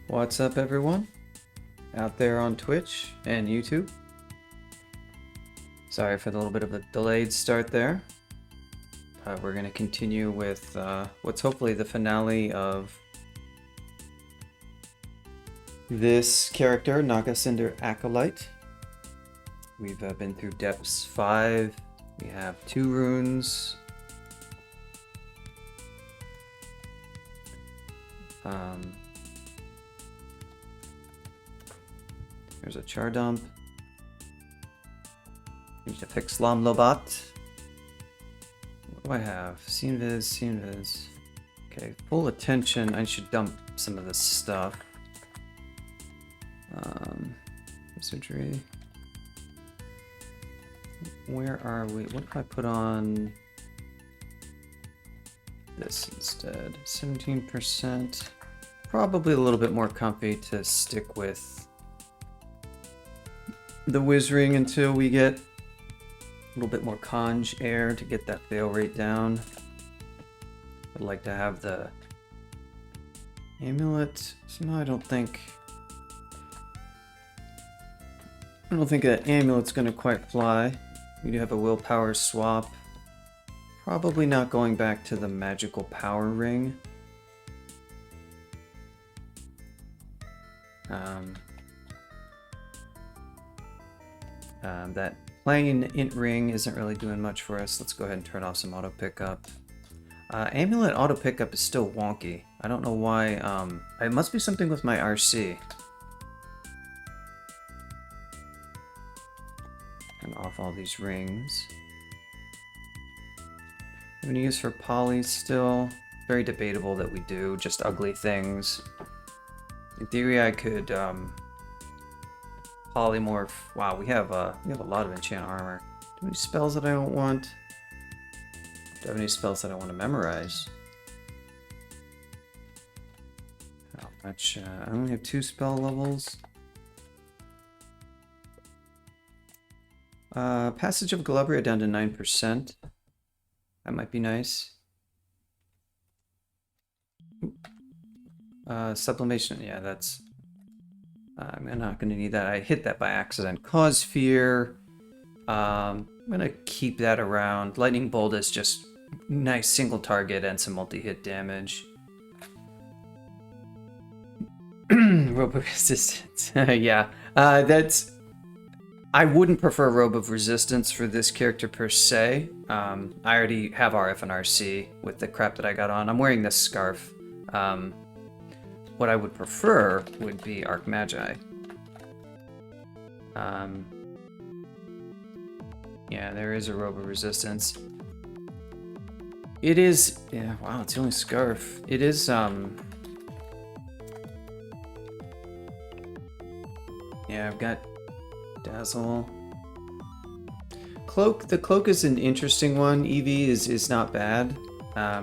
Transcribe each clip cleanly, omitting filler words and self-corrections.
What's up, everyone? Out there on Twitch and YouTube. Sorry for the little bit of a delayed start there. We're going to continue with what's hopefully the finale of this character, Naga, Cinder, Acolyte. We've been through Depths 5. We have 2 runes. There's a char dump. Need to fix Lam Lobat. What do I have? Scene viz. Okay, full attention. I should dump some of this stuff. Surgery. Where are we? What if I put on this instead? 17%. Probably a little bit more comfy to stick with the Whiz Ring until we get a little bit more conj air to get that fail rate down. I'd like to have the amulet. So no, I don't think that amulet's gonna quite fly. We do have a willpower swap. Probably not going back to the magical power ring. That plain int ring isn't really doing much for us. Let's go ahead and turn off some auto pickup. Amulet auto pickup is still wonky. I don't know why. It must be something with my RC. Turn off all these rings. I'm gonna use for poly still. Very debatable that we do. Just ugly things. In theory, I could polymorph. Wow, we have a lot of enchant armor. Do I have any spells that I don't want? Do I have any spells that I want to memorize? How much? I only have 2 spell levels. Passage of Galabria down to 9%. That might be nice. Sublimation, yeah, that's... I'm not going to need that. I hit that by accident. Cause fear. I'm going to keep that around. Lightning bolt is just nice single target and some multi-hit damage. Robe of Resistance. Yeah, that's... I wouldn't prefer Robe of Resistance for this character per se. I already have RF and RC with the crap that I got on. I'm wearing this scarf. What I would prefer would be Arc Magi. Yeah, there is a Robe of Resistance. It is... Yeah, wow, it's the only scarf. It is, yeah, I've got Dazzle. Cloak. The cloak is an interesting one. EV is not bad.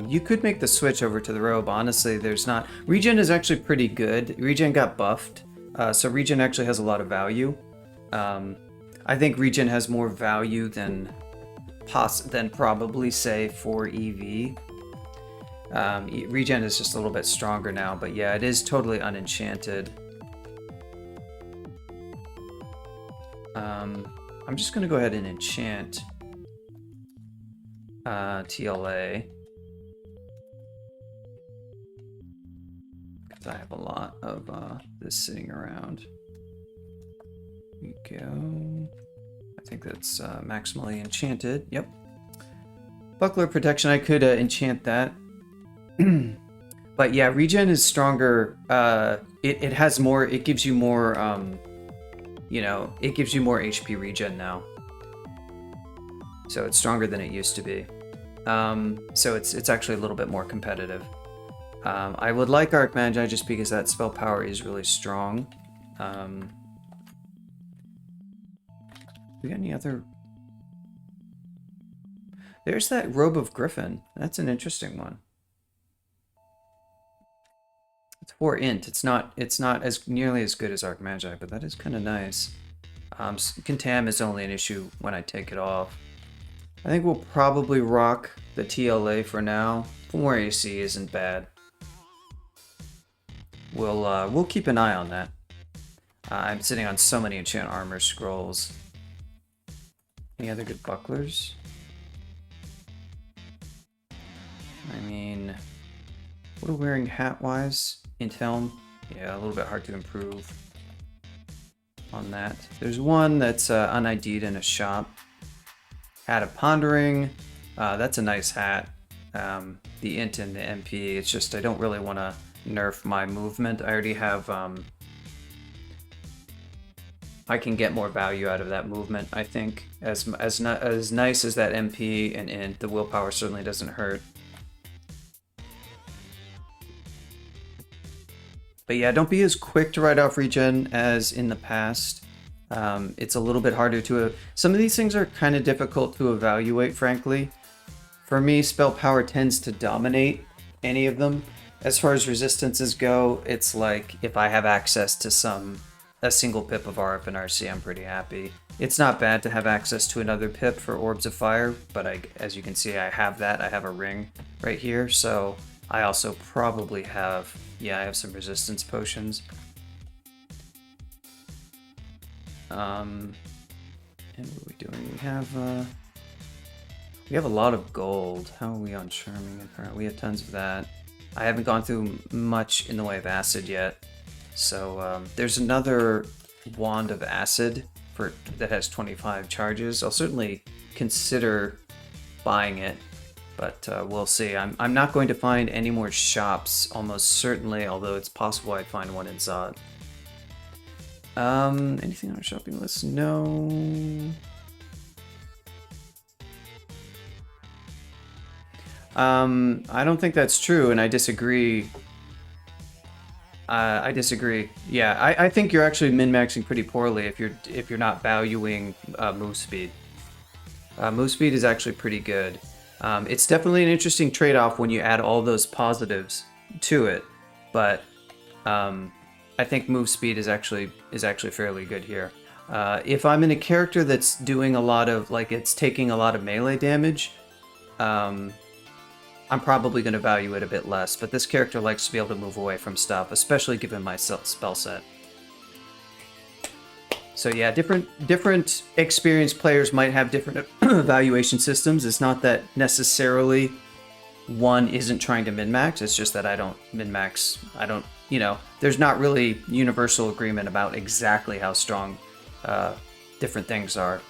You could make the switch over to the robe. Honestly, there's not... Regen is actually pretty good. Regen got buffed, so Regen actually has a lot of value. I think Regen has more value than probably, say, for EV. Regen is just a little bit stronger now, but yeah, it is totally unenchanted. I'm just going to go ahead and enchant TLA. I have a lot of this sitting around. Here we go. I think that's maximally enchanted. Yep. Buckler protection. I could enchant that. But yeah, regen is stronger. It has more. It gives you more. You know, it gives you more HP regen now. So it's stronger than it used to be. So it's actually a little bit more competitive. I would like Arc Magi just because that spell power is really strong. We got any other... There's that Robe of Griffin. That's an interesting one. It's 4 int. It's not as nearly as good as Arc Magi, but that is kind of nice. Contam is only an issue when I take it off. I think we'll probably rock the TLA for now. 4 AC isn't bad. we'll keep an eye on that. I'm sitting on so many enchant armor scrolls. Any other good bucklers? I mean, what are we wearing hat-wise? Int helm? Yeah, a little bit hard to improve on that. There's one that's un-ID'd in a shop. Hat of Pondering. That's a nice hat. The int and the MP. It's just I don't really want to nerf my movement. I already have. I can get more value out of that movement. I think as nice as that MP and int, the willpower certainly doesn't hurt. But yeah, don't be as quick to write off regen as in the past. It's a little bit harder to... Some of these things are kind of difficult to evaluate, frankly. For me, spell power tends to dominate any of them. As far as resistances go, it's like if I have access to a single pip of RF and RC, I'm pretty happy. It's not bad to have access to another pip for Orbs of Fire, but as you can see, I have that. I have a ring right here, so I also probably have... Yeah, I have some resistance potions. And what are we doing? We have a lot of gold. How are we on charming? We have tons of that. I haven't gone through much in the way of acid yet. So there's another wand of acid that has 25 charges. I'll certainly consider buying it, but we'll see. I'm not going to find any more shops, almost certainly, although it's possible I'd find one in Zod. Anything on our shopping list? No. I don't think that's true, and I disagree. I disagree. Yeah, I think you're actually min-maxing pretty poorly if you're not valuing move speed. Move speed is actually pretty good. It's definitely an interesting trade-off when you add all those positives to it, but I think move speed is actually fairly good here. If I'm in a character that's doing a lot of it's taking a lot of melee damage, I'm probably going to value it a bit less, but this character likes to be able to move away from stuff, especially given my spell set. So yeah, different experienced players might have different evaluation systems. It's not that necessarily one isn't trying to min-max, it's just that I don't min-max. I don't, there's not really universal agreement about exactly how strong different things are.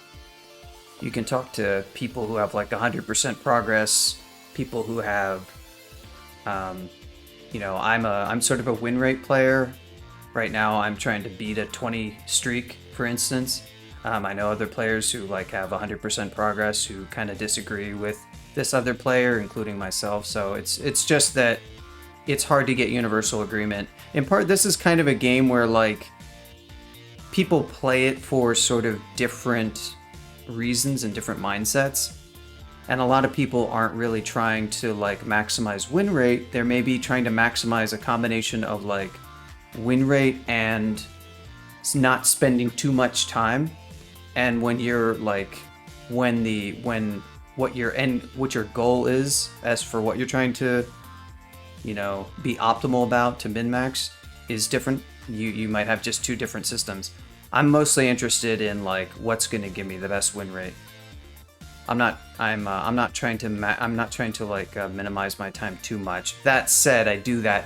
You can talk to people who have 100% progress, people who have, I'm sort of a win rate player. Right now I'm trying to beat a 20 streak, for instance. I know other players who have 100% progress who kind of disagree with this other player, including myself. So it's just that it's hard to get universal agreement. In part, this is kind of a game where people play it for sort of different reasons and different mindsets. And a lot of people aren't really trying to maximize win rate. They're maybe trying to maximize a combination of win rate and not spending too much time. And when you're what your goal is as for what you're trying to be optimal about to min-max is different. You might have just two different systems. I'm mostly interested in what's going to give me the best win rate. I'm not trying to minimize my time too much. That said, I do that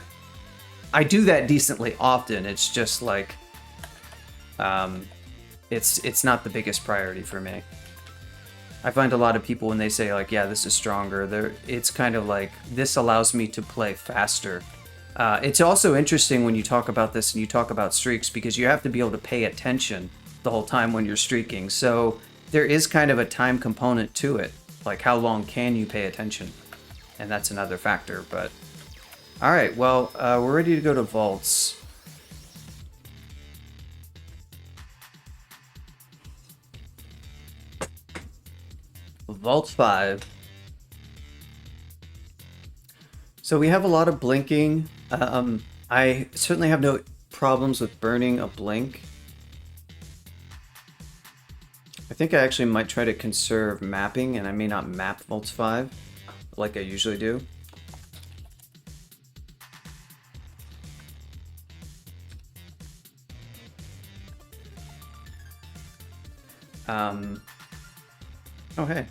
decently often. It's just it's not the biggest priority for me. I find a lot of people when they say yeah, this is stronger, it's kind of this allows me to play faster. It's also interesting when you talk about this and you talk about streaks, because you have to be able to pay attention the whole time when you're streaking. So there is kind of a time component to it. How long can you pay attention? And that's another factor, but... Alright, well, we're ready to go to vaults. Vault 5. So we have a lot of blinking. I certainly have no problems with burning a blink. I think I actually might try to conserve mapping, and I may not map Vaults 5 like I usually do. Oh, hey.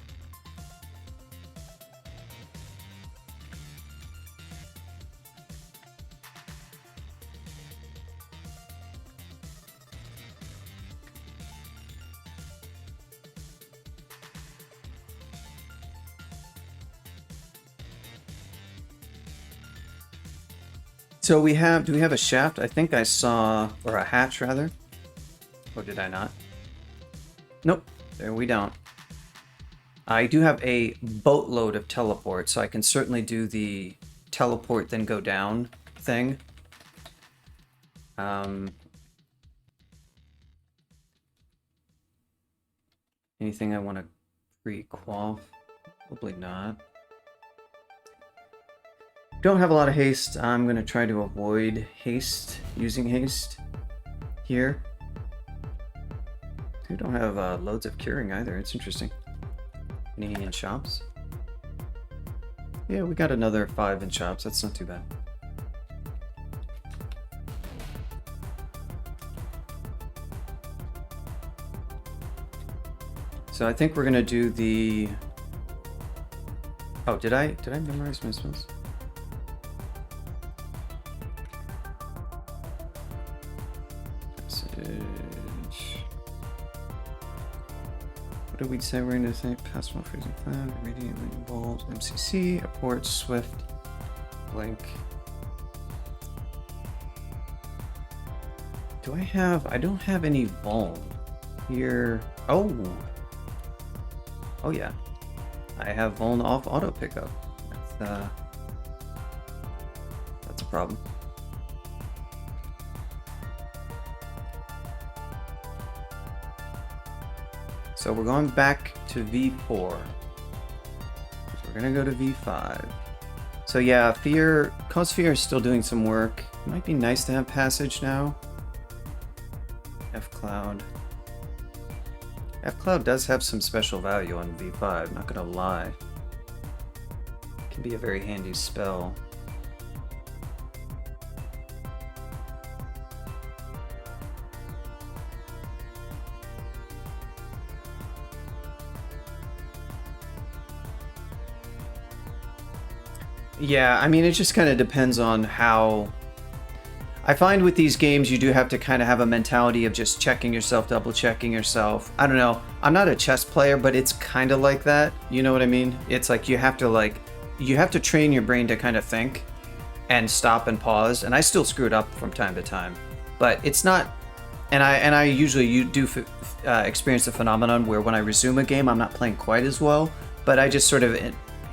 So we have, do we have a shaft? I think I saw, or a hatch rather. Or did I not? Nope, there we don't. I do have a boatload of teleport, so I can certainly do the teleport then go down thing. Anything I want to pre-quaff? Probably not. Don't have a lot of haste. I'm going to try to avoid haste, using haste here. We don't have loads of curing either. It's interesting. Any in shops? Yeah, we got another 5 in shops. That's not too bad. So I think we're going to do the... Oh, did I memorize my spells? What did we say we're going to say? Pass one freezing cloud, radiantly involved, MCC, abort, swift, blink. Do I have? I don't have any vuln here. Oh! Oh yeah. I have vuln off auto pickup. That's a problem. So we're going back to V4. So we're gonna go to V5. So yeah, Fear, Cause Fear is still doing some work. It might be nice to have Passage now. F-Cloud. F-Cloud does have some special value on V5, not gonna lie. It can be a very handy spell. Yeah, I mean, it just kind of depends on how... I find with these games, you do have to kind of have a mentality of just checking yourself, double checking yourself. I don't know. I'm not a chess player, but it's kind of like that. You know what I mean? It's like you have to train your brain to kind of think and stop and pause. And I still screw it up from time to time, but it's not. And I usually do experience the phenomenon where when I resume a game, I'm not playing quite as well, but I just sort of,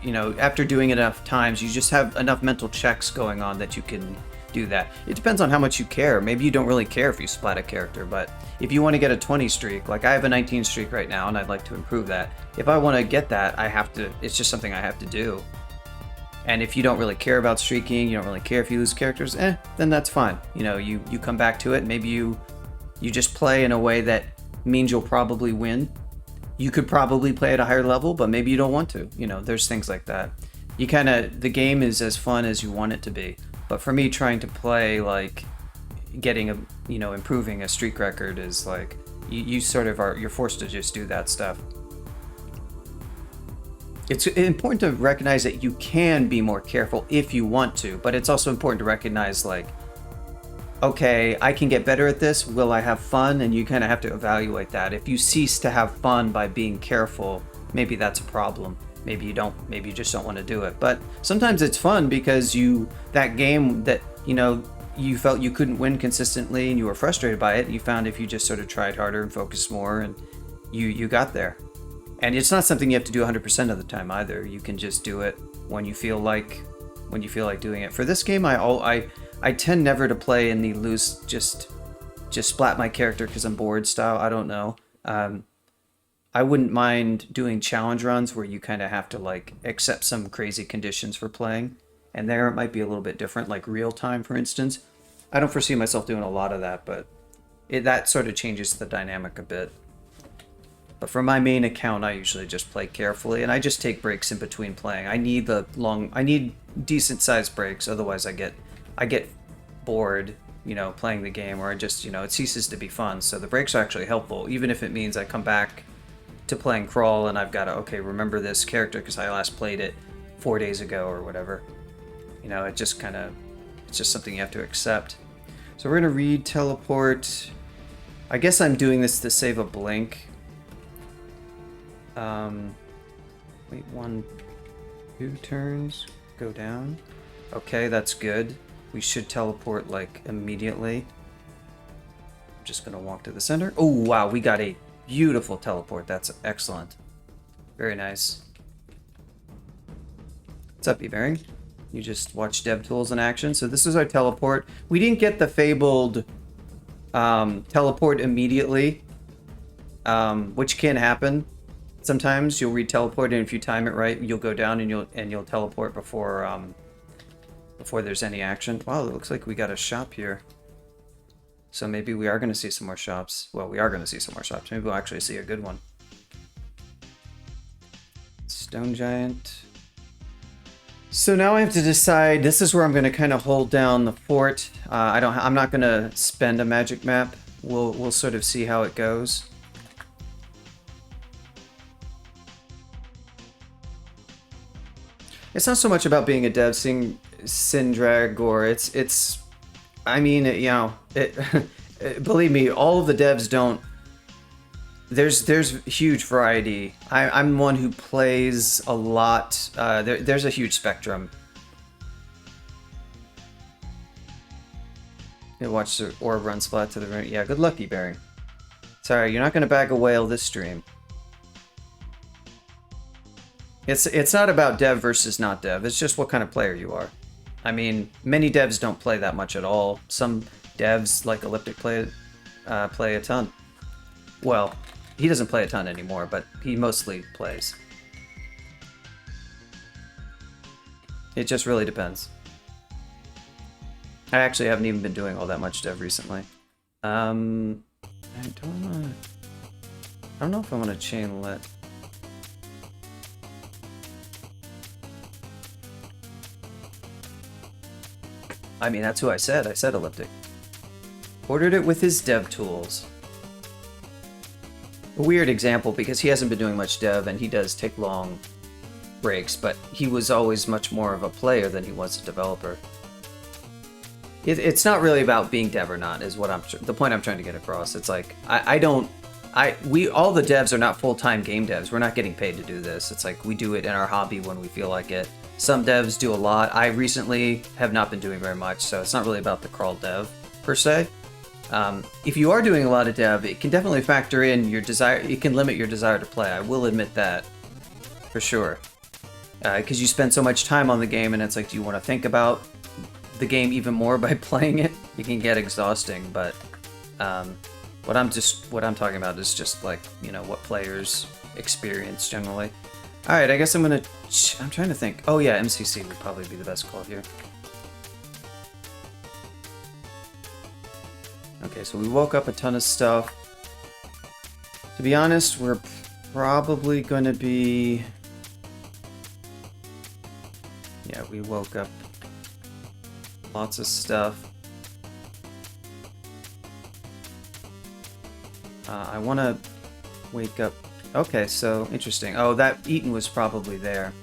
you know, after doing it enough times, you just have enough mental checks going on that you can do that. It depends on how much you care. Maybe you don't really care if you splat a character, but if you want to get a 20 streak, like I have a 19 streak right now and I'd like to improve that. If I want to get that, I have to, it's just something I have to do. And if you don't really care about streaking, you don't really care if you lose characters, then that's fine. You know, you come back to it. Maybe you just play in a way that means you'll probably win. You could probably play at a higher level, but maybe you don't want to. You know, there's things like that. You kind of, the game is as fun as you want it to be. But for me, trying to play, like, getting a, you know, improving a streak record is like, you sort of are, you're forced to just do that stuff. It's important to recognize that you can be more careful if you want to, but it's also important to recognize, like, okay, I can get better at this. Will I have fun? And you kind of have to evaluate that. If you cease to have fun by being careful, maybe that's a problem. Maybe you don't, maybe you just don't want to do it. But sometimes it's fun because that game that, you know, you felt you couldn't win consistently and you were frustrated by it, you found if you just sort of tried harder and focused more and you got there. And it's not something you have to do 100% of the time either. You can just do it when you feel like doing it. For this game, I tend never to play in the loose, just splat my character because I'm bored style. I don't know. I wouldn't mind doing challenge runs where you kind of have to like accept some crazy conditions for playing. And there it might be a little bit different, like real time, for instance. I don't foresee myself doing a lot of that, but that sort of changes the dynamic a bit. But for my main account, I usually just play carefully, and I just take breaks in between playing. I need decent sized breaks, otherwise I get bored you know, playing the game, or I just, you know, it ceases to be fun. So the breaks are actually helpful, even if it means I come back to playing Crawl and I've got to, okay, remember this character because I last played it 4 days ago or whatever. You know, it just kind of, it's just something you have to accept. So we're going to read teleport. I guess I'm doing this to save a blink. Wait, 1, 2 turns, go down. Okay, that's good. We should teleport, like, immediately. I'm just gonna walk to the center. Oh, wow, we got a beautiful teleport. That's excellent. Very nice. What's up, E-Bearing? You just watched DevTools in action. So this is our teleport. We didn't get the fabled teleport immediately, which can happen. Sometimes you'll re-teleport, and if you time it right, you'll go down and you'll teleport before before there's any action. Wow, it looks like we got a shop here. So maybe we are going to see some more shops. Well, we are going to see some more shops. Maybe we'll actually see a good one. Stone Giant. So now I have to decide. This is where I'm going to kind of hold down the fort. I'm not going to spend a magic map. We'll sort of see how it goes. It's not so much about being a dev, seeing Cindrag, or it's. I mean, you know, believe me, all of the devs don't. There's huge variety. I'm one who plays a lot. There's a huge spectrum. You watch the orb run splat to the right. Yeah, good luck, E-Bearing. Sorry, you're not gonna bag a whale this stream. It's not about dev versus not dev. It's just what kind of player you are. I mean, many devs don't play that much at all. Some devs, like Elliptic, play a ton. Well, he doesn't play a ton anymore, but he mostly plays. It just really depends. I actually haven't even been doing all that much dev recently. I don't know if I want to chain lit. I mean, that's who I said. I said Elliptic. Ordered it with his dev tools. A weird example because he hasn't been doing much dev and he does take long breaks, but he was always much more of a player than he was a developer. It's not really about being dev or not, is what the point I'm trying to get across. It's like all the devs are not full-time game devs. We're not getting paid to do this. It's like we do it in our hobby when we feel like it. Some devs do a lot. I recently have not been doing very much, so it's not really about the crawl dev per se. If you are doing a lot of dev, it can definitely factor in your desire. It can limit your desire to play. I will admit that, for sure. Because you spend so much time on the game, and it's like, do you want to think about the game even more by playing it? It can get exhausting, but what I'm talking about is just like, you know, what players experience generally. All right, I guess I'm trying to think. Oh yeah, MCC would probably be the best call here. Okay, so we woke up a ton of stuff. To be honest, we're probably going to be... Yeah, we woke up lots of stuff. I want to wake up... Okay, so interesting. Oh, that Eaton was probably there.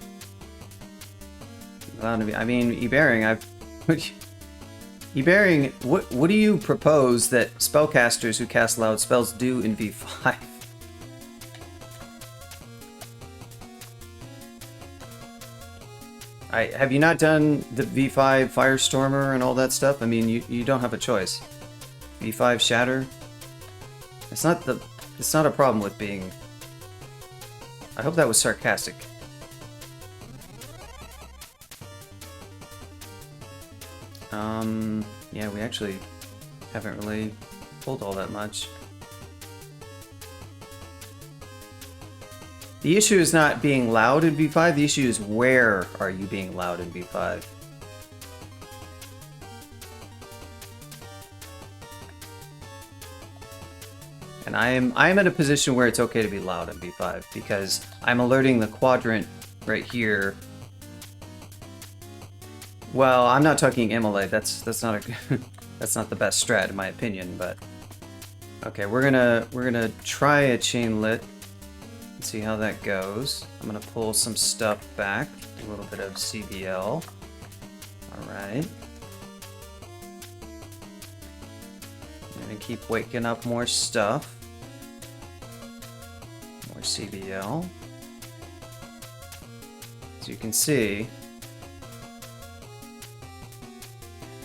I mean, E-Bearing, E-Bearing, what do you propose that spellcasters who cast loud spells do in V5? Have you not done the V5 Firestormer and all that stuff? I mean, you don't have a choice. V5 Shatter? It's not a problem with being... I hope that was sarcastic. Yeah, we actually haven't really pulled all that much. The issue is not being loud in V5, the issue is where are you being loud in V5? And I am in a position where it's okay to be loud in V5 because I'm alerting the quadrant right here. Well, I'm not talking immolate. That's not a That's not the best strat in my opinion, but okay, we're gonna try a chain lit and see how that goes. I'm gonna pull some stuff back, a little bit of CBL. All right. I'm gonna keep waking up more stuff. More CBL. As you can see.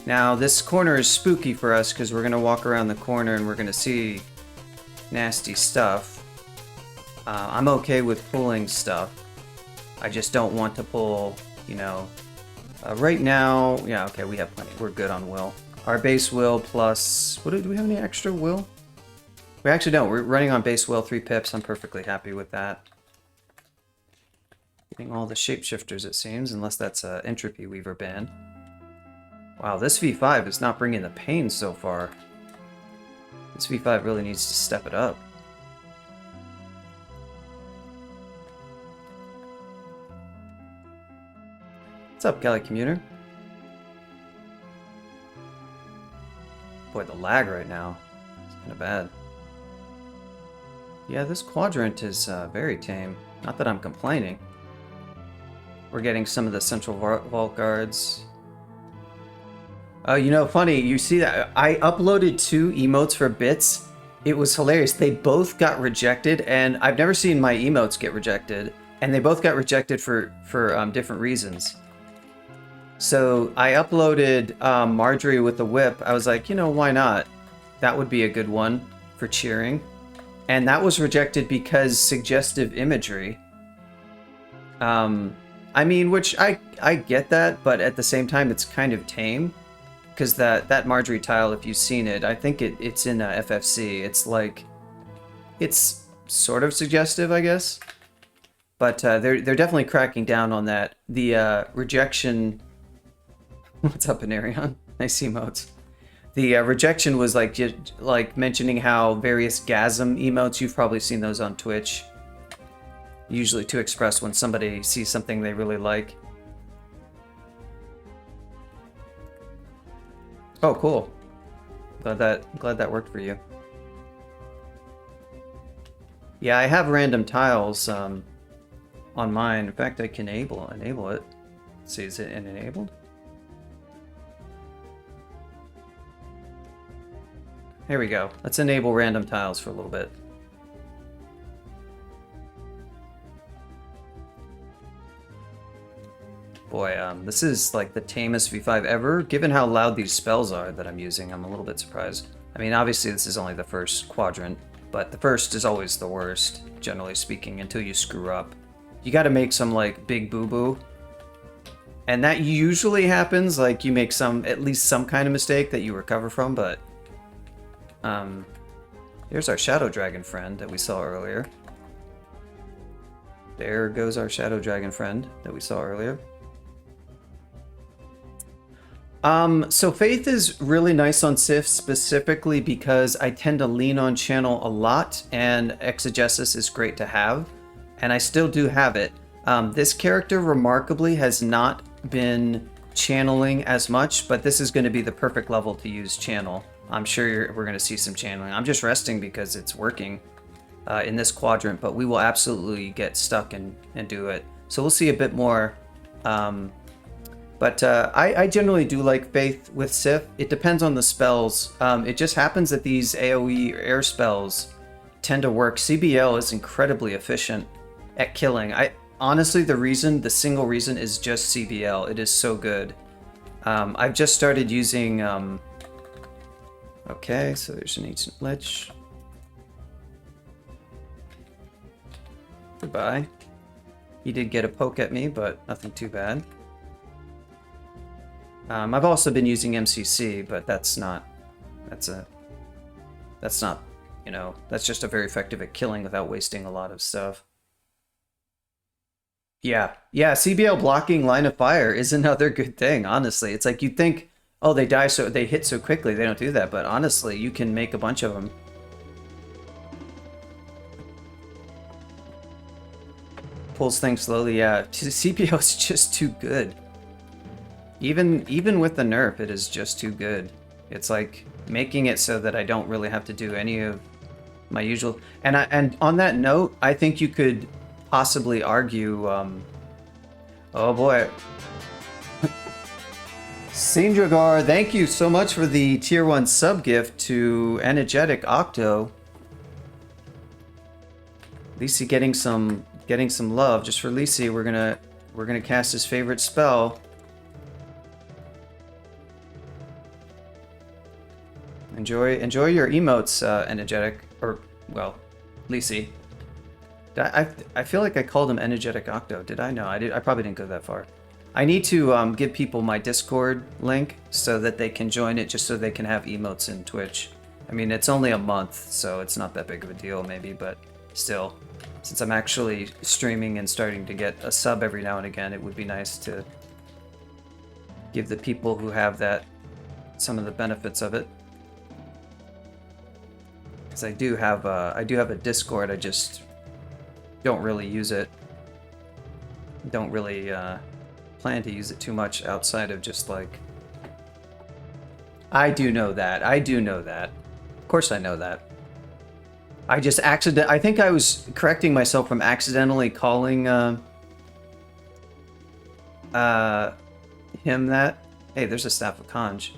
Now this corner is spooky for us because we're gonna walk around the corner and we're gonna see nasty stuff. I'm okay with pulling stuff. I just don't want to pull, you know, right now, yeah, okay, we have plenty. We're good on will. Our base will plus, do we have any extra will? We actually don't. We're running on base will, 3 pips. I'm perfectly happy with that. Getting all the shapeshifters, it seems, unless that's a entropy weaver ban. Wow, this V5 is not bringing the pain so far. This V5 really needs to step it up. What's up, Galley Commuter? Boy, the lag right now is kind of bad. Yeah, this quadrant is very tame. Not that I'm complaining. We're getting some of the central vault guards. Oh, you know, funny, you see that? I uploaded 2 emotes for bits. It was hilarious. They both got rejected, and I've never seen my emotes get rejected. And they both got rejected for different reasons. So I uploaded Marjorie with the whip. I was like, you know, why not? That would be a good one for cheering. And that was rejected because suggestive imagery. I mean, which I get that, but at the same time, it's kind of tame. Because that Marjorie tile, if you've seen it, I think it's in FFC. It's like, it's sort of suggestive, I guess. But they're definitely cracking down on that. The rejection... What's up, Anarion? Nice emotes. The rejection was like mentioning how various gasm emotes, you've probably seen those on Twitch. Usually to express when somebody sees something they really like. Oh, cool. Glad that worked for you. Yeah, I have random tiles on mine. In fact, I can enable it. Let's see, is it enabled? Here we go. Let's enable random tiles for a little bit. Boy, this is like the tamest V5 ever. Given how loud these spells are that I'm using, I'm a little bit surprised. I mean, obviously this is only the first quadrant, but the first is always the worst, generally speaking, until you screw up. You gotta make some like big boo-boo. And that usually happens, like you make at least some kind of mistake that you recover from, but here's our Shadow Dragon friend that we saw earlier. There goes our Shadow Dragon friend that we saw earlier. So Faith is really nice on Sif specifically because I tend to lean on channel a lot, and Exegesis is great to have, and I still do have it. This character remarkably has not been channeling as much, but this is going to be the perfect level to use channel. I'm sure we're going to see some channeling. I'm just resting because it's working in this quadrant, but we will absolutely get stuck and do it. So we'll see a bit more. But I generally do like Faith with Sif. It depends on the spells. It just happens that these AoE air spells tend to work. CBL is incredibly efficient at killing. Honestly, the single reason is just CBL. It is so good. I've just started using... okay, so there's an ancient lich. Goodbye. He did get a poke at me, but nothing too bad. I've also been using MCC, but that's not, you know, that's just a very effective at killing without wasting a lot of stuff. Yeah, CBL blocking line of fire is another good thing, honestly. It's like you'd think, oh, they hit so quickly, they don't do that, but honestly, you can make a bunch of them. Pulls things slowly, yeah. CBL is just too good. Even with the nerf, it is just too good. It's like making it so that I don't really have to do any of my usual. And on that note, I think you could possibly argue. Oh boy. Sindragar, thank you so much for the tier 1 sub gift to Energetic Octo. Lisi getting some love. Just for Lisi, we're gonna cast his favorite spell. Enjoy your emotes, Energetic, or well, Lisi. I feel like I called him Energetic Octo. Did I? No, I probably didn't go that far. I need to give people my Discord link so that they can join it, just so they can have emotes in Twitch. I mean, it's only a month, so it's not that big of a deal, maybe, but still, since I'm actually streaming and starting to get a sub every now and again, it would be nice to give the people who have that some of the benefits of it. Because I do have a Discord, I just don't really use it. Don't really plan to use it too much outside of just like... I do know that. Of course I know that. I just I think I was correcting myself from accidentally calling him that. Hey, there's a Staff of Conj.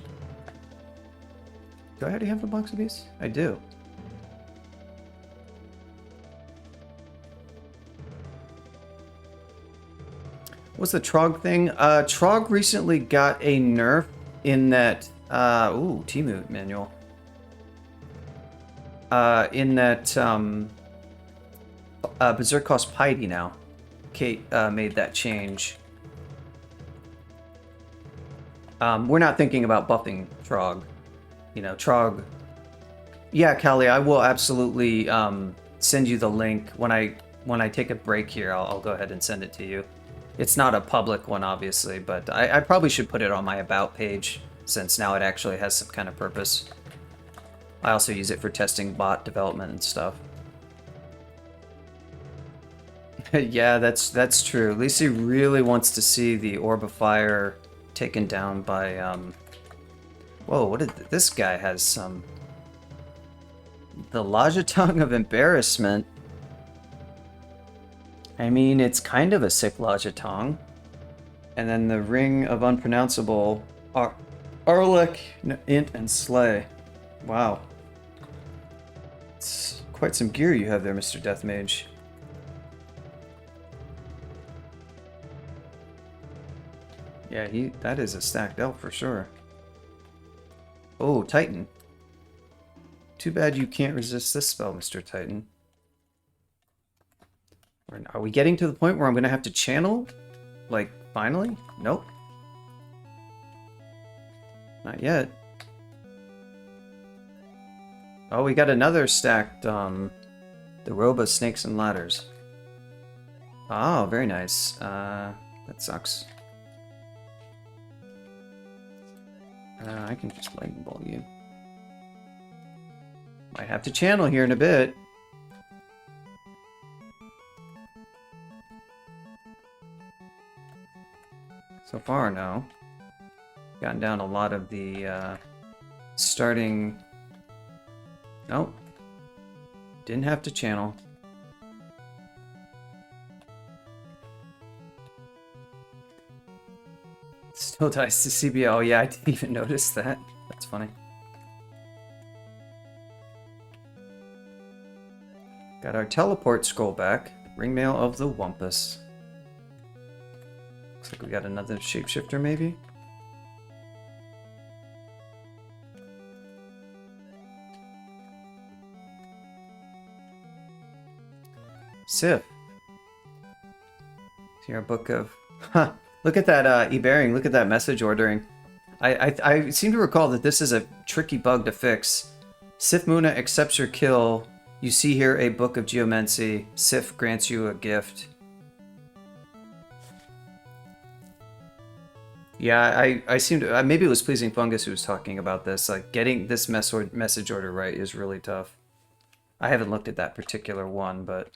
Do I already have the box of these? I do. What's the Trog thing? Trog recently got a nerf in that... ooh, Timu manual. In that... Berserk costs piety now. Kate made that change. We're not thinking about buffing Trog. You know, Trog... Yeah, Callie, I will absolutely send you the link. When I take a break here, I'll go ahead and send it to you. It's not a public one, obviously, but I probably should put it on my About page, since now it actually has some kind of purpose. I also use it for testing bot development and stuff. Yeah, that's true. Lisi really wants to see the Orb of Fire taken down by... Whoa, what did... This guy has some... The Lajatong of Embarrassment. I mean, it's kind of a sick Lajatong. And then the Ring of Unpronounceable... Arlek, Int, and Slay. Wow. It's quite some gear you have there, Mr. Deathmage. Yeah, that is a stacked elf for sure. Oh, Titan. Too bad you can't resist this spell, Mr. Titan. Are we getting to the point where I'm going to have to channel? Like, finally? Nope. Not yet. Oh, we got another stacked, the Robe of Snakes and Ladders. Oh, very nice. That sucks. I can just lightning bolt you. Might have to channel here in a bit. So far, no. Gotten down a lot of the starting... Nope. Didn't have to channel. Still dies to CBL. Oh yeah, I didn't even notice that. That's funny. Got our teleport scroll back. Ringmail of the Wumpus. Looks like we got another shapeshifter, maybe? Sif. Here, a book of... Huh. Look at that e-bearing. Look at that message ordering. I seem to recall that this is a tricky bug to fix. Sif Muna accepts your kill. You see here a book of geomancy. Sif grants you a gift. Yeah, I seem to... maybe it was Pleasing Fungus who was talking about this. Like, getting this message order right is really tough. I haven't looked at that particular one, but...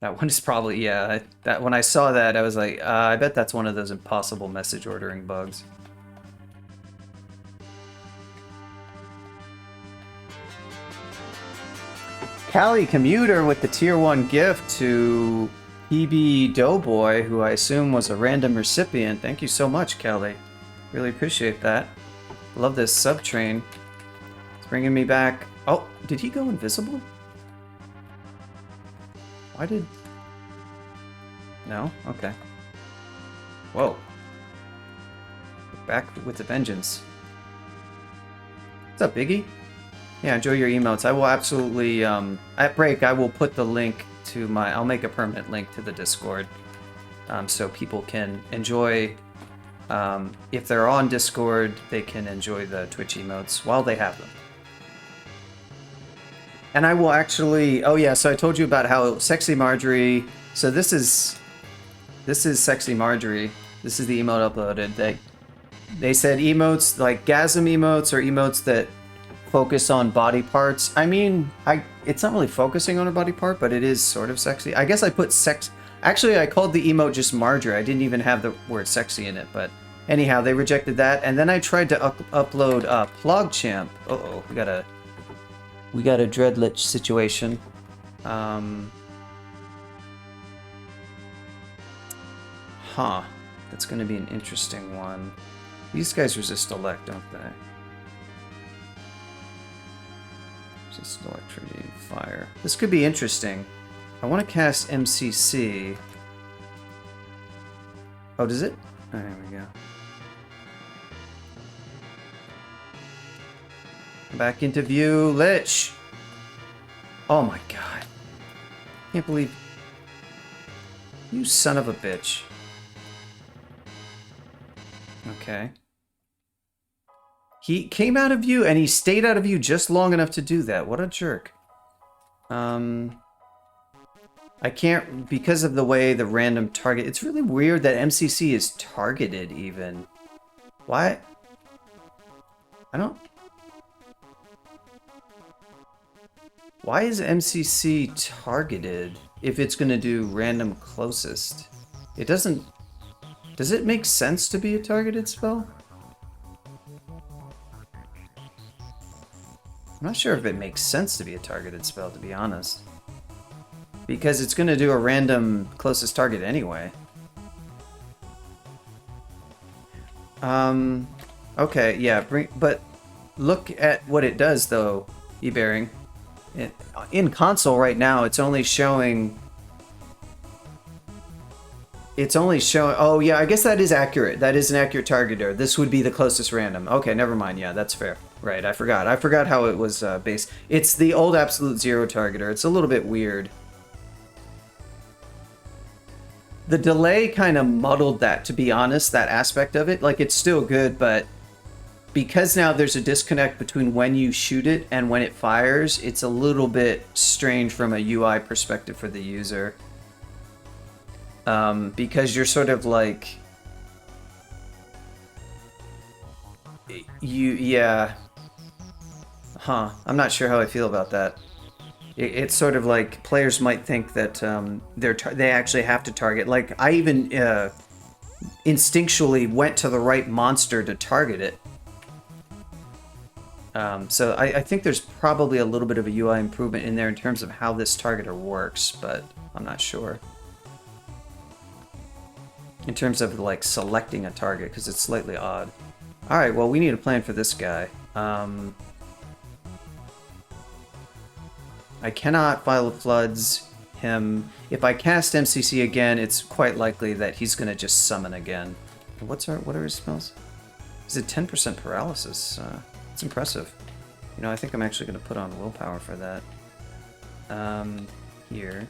That one is probably, yeah, when I saw that, I was like, I bet that's one of those impossible message ordering bugs. Cali Commuter with the tier 1 gift to PB Doughboy, who I assume was a random recipient. Thank you so much, Kelly. Really appreciate that. Love this sub-train. It's bringing me back. Oh, did he go invisible? Why did... No? Okay. Whoa. Back with the vengeance. What's up, Biggie? Yeah, enjoy your emotes. I will absolutely, at break, I will put the link to my... I'll make a permanent link to the Discord. So people can enjoy... if they're on Discord, they can enjoy the Twitch emotes while they have them. And I will actually... Oh yeah, so I told you about how Sexy Marjorie... So this is Sexy Marjorie. This is the emote uploaded. They said emotes, like gasm emotes or emotes that focus on body parts. I mean, it's not really focusing on a body part, but it is sort of sexy. I guess I put sex... Actually, I called the emote just Marjorie. I didn't even have the word sexy in it, but... Anyhow, they rejected that, and then I tried to upload PlogChamp. Uh-oh, we got a Dreadlich situation. Huh. That's going to be an interesting one. These guys resist elect, don't they? Resist electricity, fire. This could be interesting. I want to cast MCC. Oh, does it? Oh, there we go. Back into view, Lich. Oh my god. Can't believe... You son of a bitch. Okay. He came out of view and he stayed out of view just long enough to do that. What a jerk. I can't... Because of the way the random target... It's really weird that MCC is targeted even. Why? I don't... Why is MCC targeted if it's going to do random closest? It doesn't... Does it make sense to be a targeted spell? I'm not sure if it makes sense to be a targeted spell, to be honest. Because it's going to do a random closest target anyway. Okay, yeah, but look at what it does, though, E-Bearing. In console right now, it's only showing... Oh, yeah, I guess that is accurate. That is an accurate targeter. This would be the closest random. Okay, never mind. Yeah, that's fair. Right, I forgot. I forgot how it was based. It's the old Absolute Zero targeter. It's a little bit weird. The delay kind of muddled that, to be honest, that aspect of it. Like, it's still good, but because now there's a disconnect between when you shoot it and when it fires, it's a little bit strange from a UI perspective for the user. Because you're sort of like... Yeah. Huh. I'm not sure how I feel about that. It's sort of like players might think that they actually have to target. Like, I even instinctually went to the right monster to target it. So I think there's probably a little bit of a UI improvement in there in terms of how this targeter works, but I'm not sure. In terms of, like, selecting a target, because it's slightly odd. Alright, well, we need a plan for this guy. I cannot File of Floods him. If I cast MCC again, it's quite likely that he's going to just summon again. What are his spells? Is it 10% paralysis? It's impressive. You know, I think I'm actually going to put on willpower for that. Here.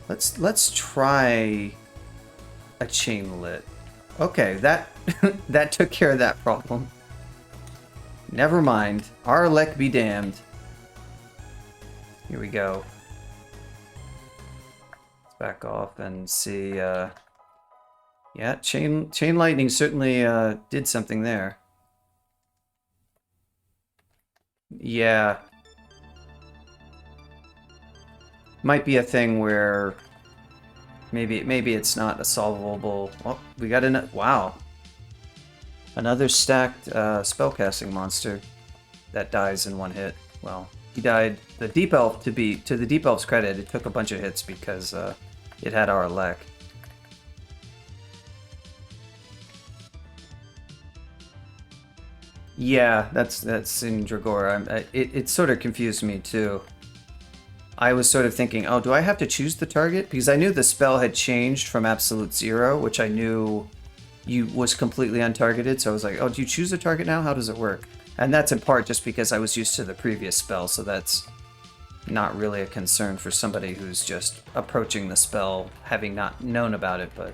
Let's try a chain lit. Okay, that that took care of that problem. Never mind. Our luck be damned. Here we go. Let's back off and see. Yeah, chain lightning certainly did something there. Yeah. Might be a thing where maybe it's not a solvable. Oh, we got an wow. Another stacked spellcasting monster that dies in one hit. Well, He died. The Deep Elf, to the Deep Elf's credit, it took a bunch of hits because it had our Lek. Yeah, that's in Dragora. It sort of confused me too. I was sort of thinking, oh, do I have to choose the target? Because I knew the spell had changed from Absolute Zero, which I knew was completely untargeted. So I was like, oh, do you choose a target now? How does it work? And that's in part just because I was used to the previous spell, so that's not really a concern for somebody who's just approaching the spell having not known about it, but...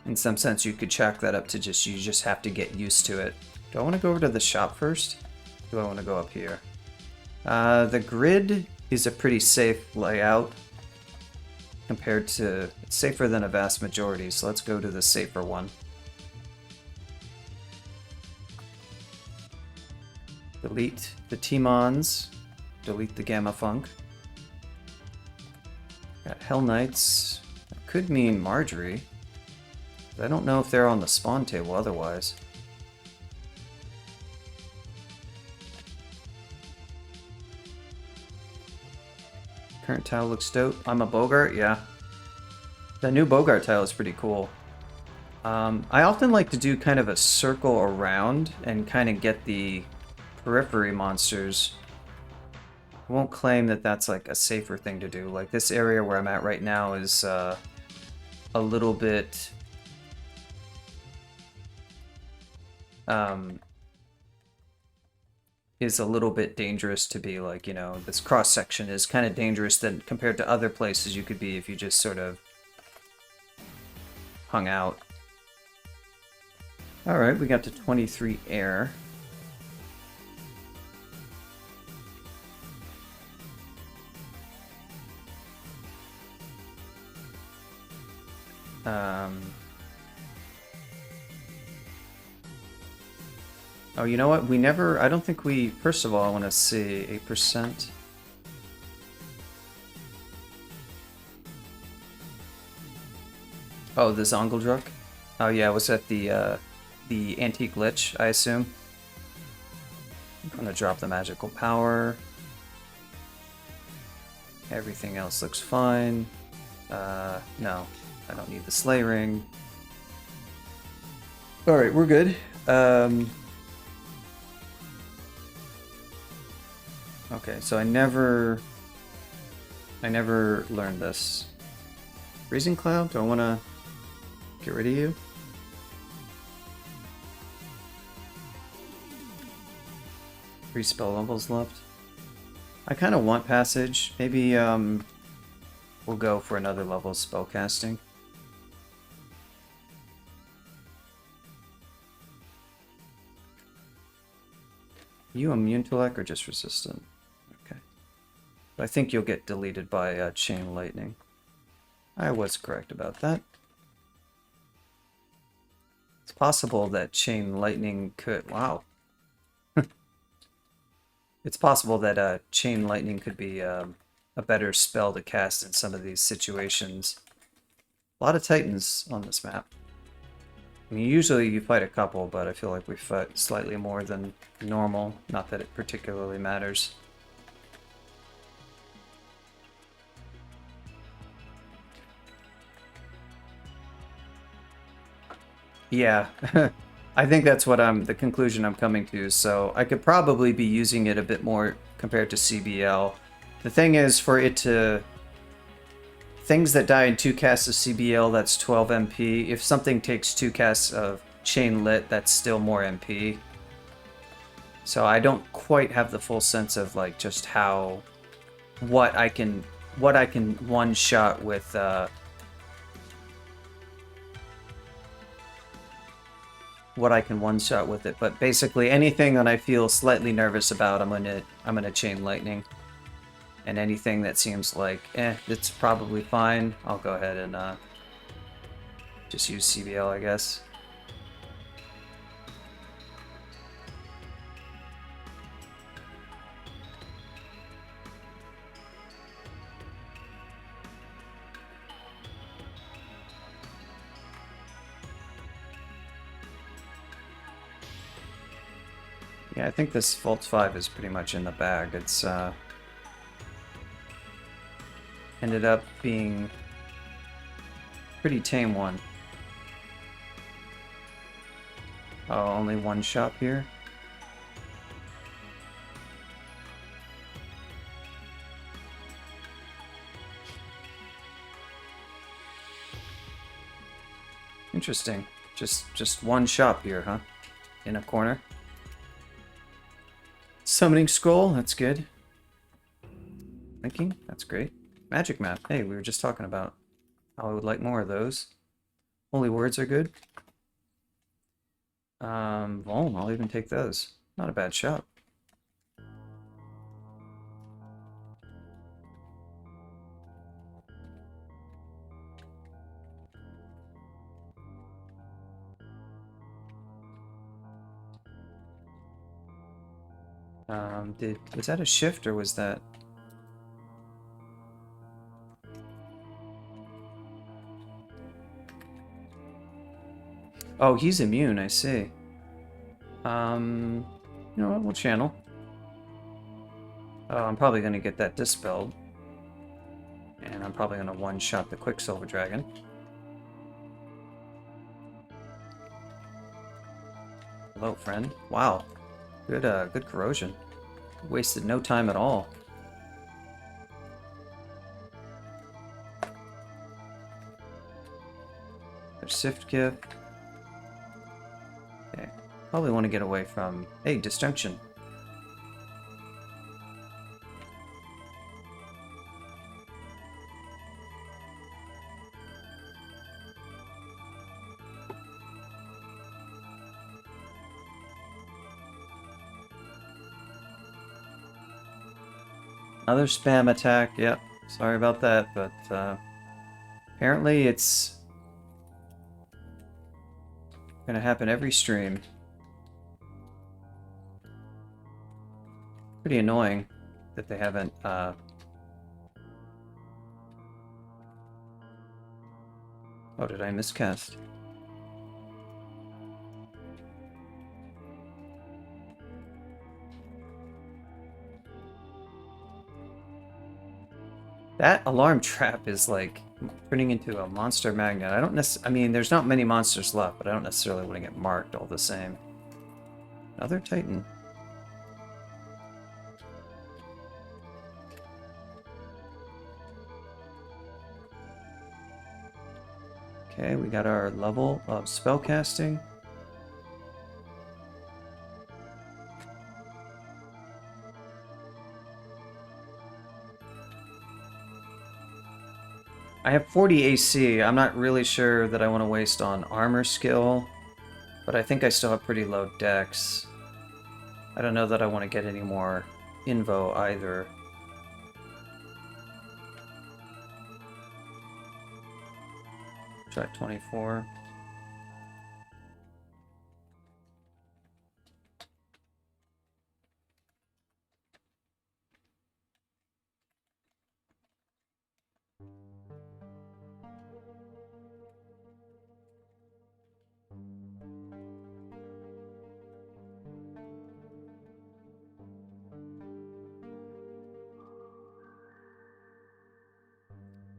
in some sense, you could chalk that up to you just have to get used to it. Do I want to go over to the shop first? Do I want to go up here? The grid is a pretty safe layout compared to... it's safer than a vast majority, so let's go to the safer one. Delete the Timons. Delete the Gamma Funk. Got Hell Knights. That could mean Marjorie. I don't know if they're on the spawn table otherwise. Current tile looks dope. I'm a Bogart, yeah. The new Bogart tile is pretty cool. I often like to do kind of a circle around and kind of get the periphery monsters. I won't claim that that's like a safer thing to do. Like this area where I'm at right now is a little bit... is a little bit dangerous to be like, you know, this cross-section is kind of dangerous than compared to other places you could be if you just sort of hung out. Alright, we got to 23 air. Oh, you know what? We never... I don't think we... First of all, I want to see 8%. Oh, the Zongeldruck? Oh yeah, was that the antique glitch, I assume? I'm gonna drop the magical power. Everything else looks fine. No. I don't need the Slay Ring. Alright, we're good. Okay, so I never learned this. Freezing Cloud? Do I want to get rid of you? Three spell levels left. I kind of want Passage. Maybe we'll go for another level of spellcasting. Are you immune to Lek or just resistant? Okay. I think you'll get deleted by Chain Lightning. I was correct about that. It's possible that Chain Lightning could... Wow. It's possible that Chain Lightning could be a better spell to cast in some of these situations. A lot of Titans on this map. I mean, usually you fight a couple, but I feel like we fight slightly more than normal. Not that it particularly matters. Yeah, I think that's what the conclusion I'm coming to. So I could probably be using it a bit more compared to CBL. The thing is, for it to... Things that die in 2 casts of CBL, that's 12 MP. If something takes 2 casts of Chain Lit, that's still more MP. So I don't quite have the full sense of like just how... What I can one-shot with... what I can one-shot with it, but basically anything that I feel slightly nervous about, I'm gonna Chain Lightning, and anything that seems like it's probably fine, I'll go ahead and just use CBL, I guess. Yeah, I think this Volt 5 is pretty much in the bag. It's ended up being a pretty tame one. Oh, only one shop here? Interesting. Just one shop here, huh? In a corner. Summoning scroll, that's good. Thinking, that's great. Magic map. Hey, we were just talking about how I would like more of those. Holy words are good. Well, I'll even take those. Not a bad shop. Was that a shift or was that? Oh, he's immune, I see. You know what, we'll channel. Oh, I'm probably gonna get that dispelled. And I'm probably gonna one-shot the Quicksilver Dragon. Hello, friend. Wow. Good corrosion. Wasted no time at all. There's Sift Gift. Okay. Probably want to get away from... Hey, Disjunction. Another spam attack. Yep. Sorry about that, but apparently it's gonna happen every stream. Pretty annoying that they haven't oh, did I miscast? That alarm trap is like turning into a monster magnet. I mean, there's not many monsters left, but I don't necessarily want to get marked all the same. Another Titan. Okay, we got our level of spellcasting. I have 40 AC. I'm not really sure that I want to waste on armor skill, but I think I still have pretty low dex. I don't know that I want to get any more invo either. Try 24.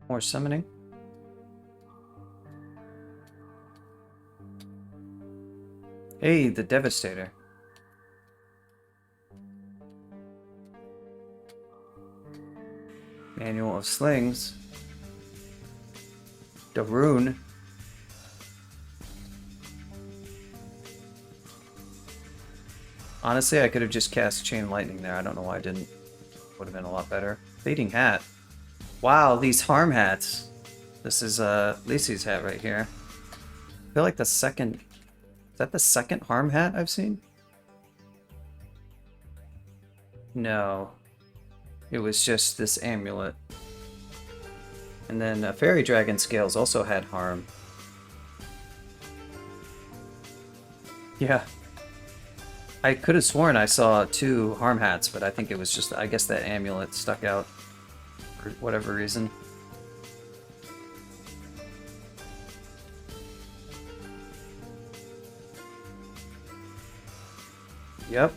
More summoning. Hey, the Devastator. Manual of Slings. The Rune. Honestly, I could have just cast Chain Lightning there. I don't know why I didn't. Would have been a lot better. Fading Hat. Wow, these harm hats. This is Lacey's hat right here. I feel like the second... Is that the second harm hat I've seen? No. It was just this amulet. And then Fairy Dragon Scales also had harm. Yeah. I could have sworn I saw 2 harm hats, but I think it was just, I guess that amulet stuck out for whatever reason. Yep.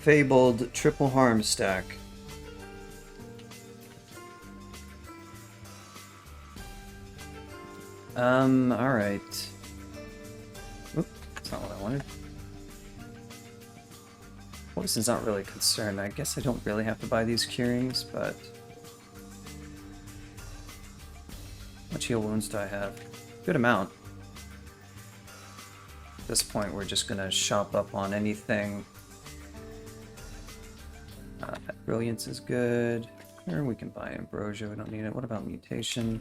fabled triple harm stack. Alright. Oop, that's not what I wanted. Poison's not really a concern. I guess I don't really have to buy these curings, but... How much heal wounds do I have? Good amount. At this point, we're just gonna shop up on anything. Brilliance is good. Or we can buy Ambrosia, we don't need it. What about Mutation?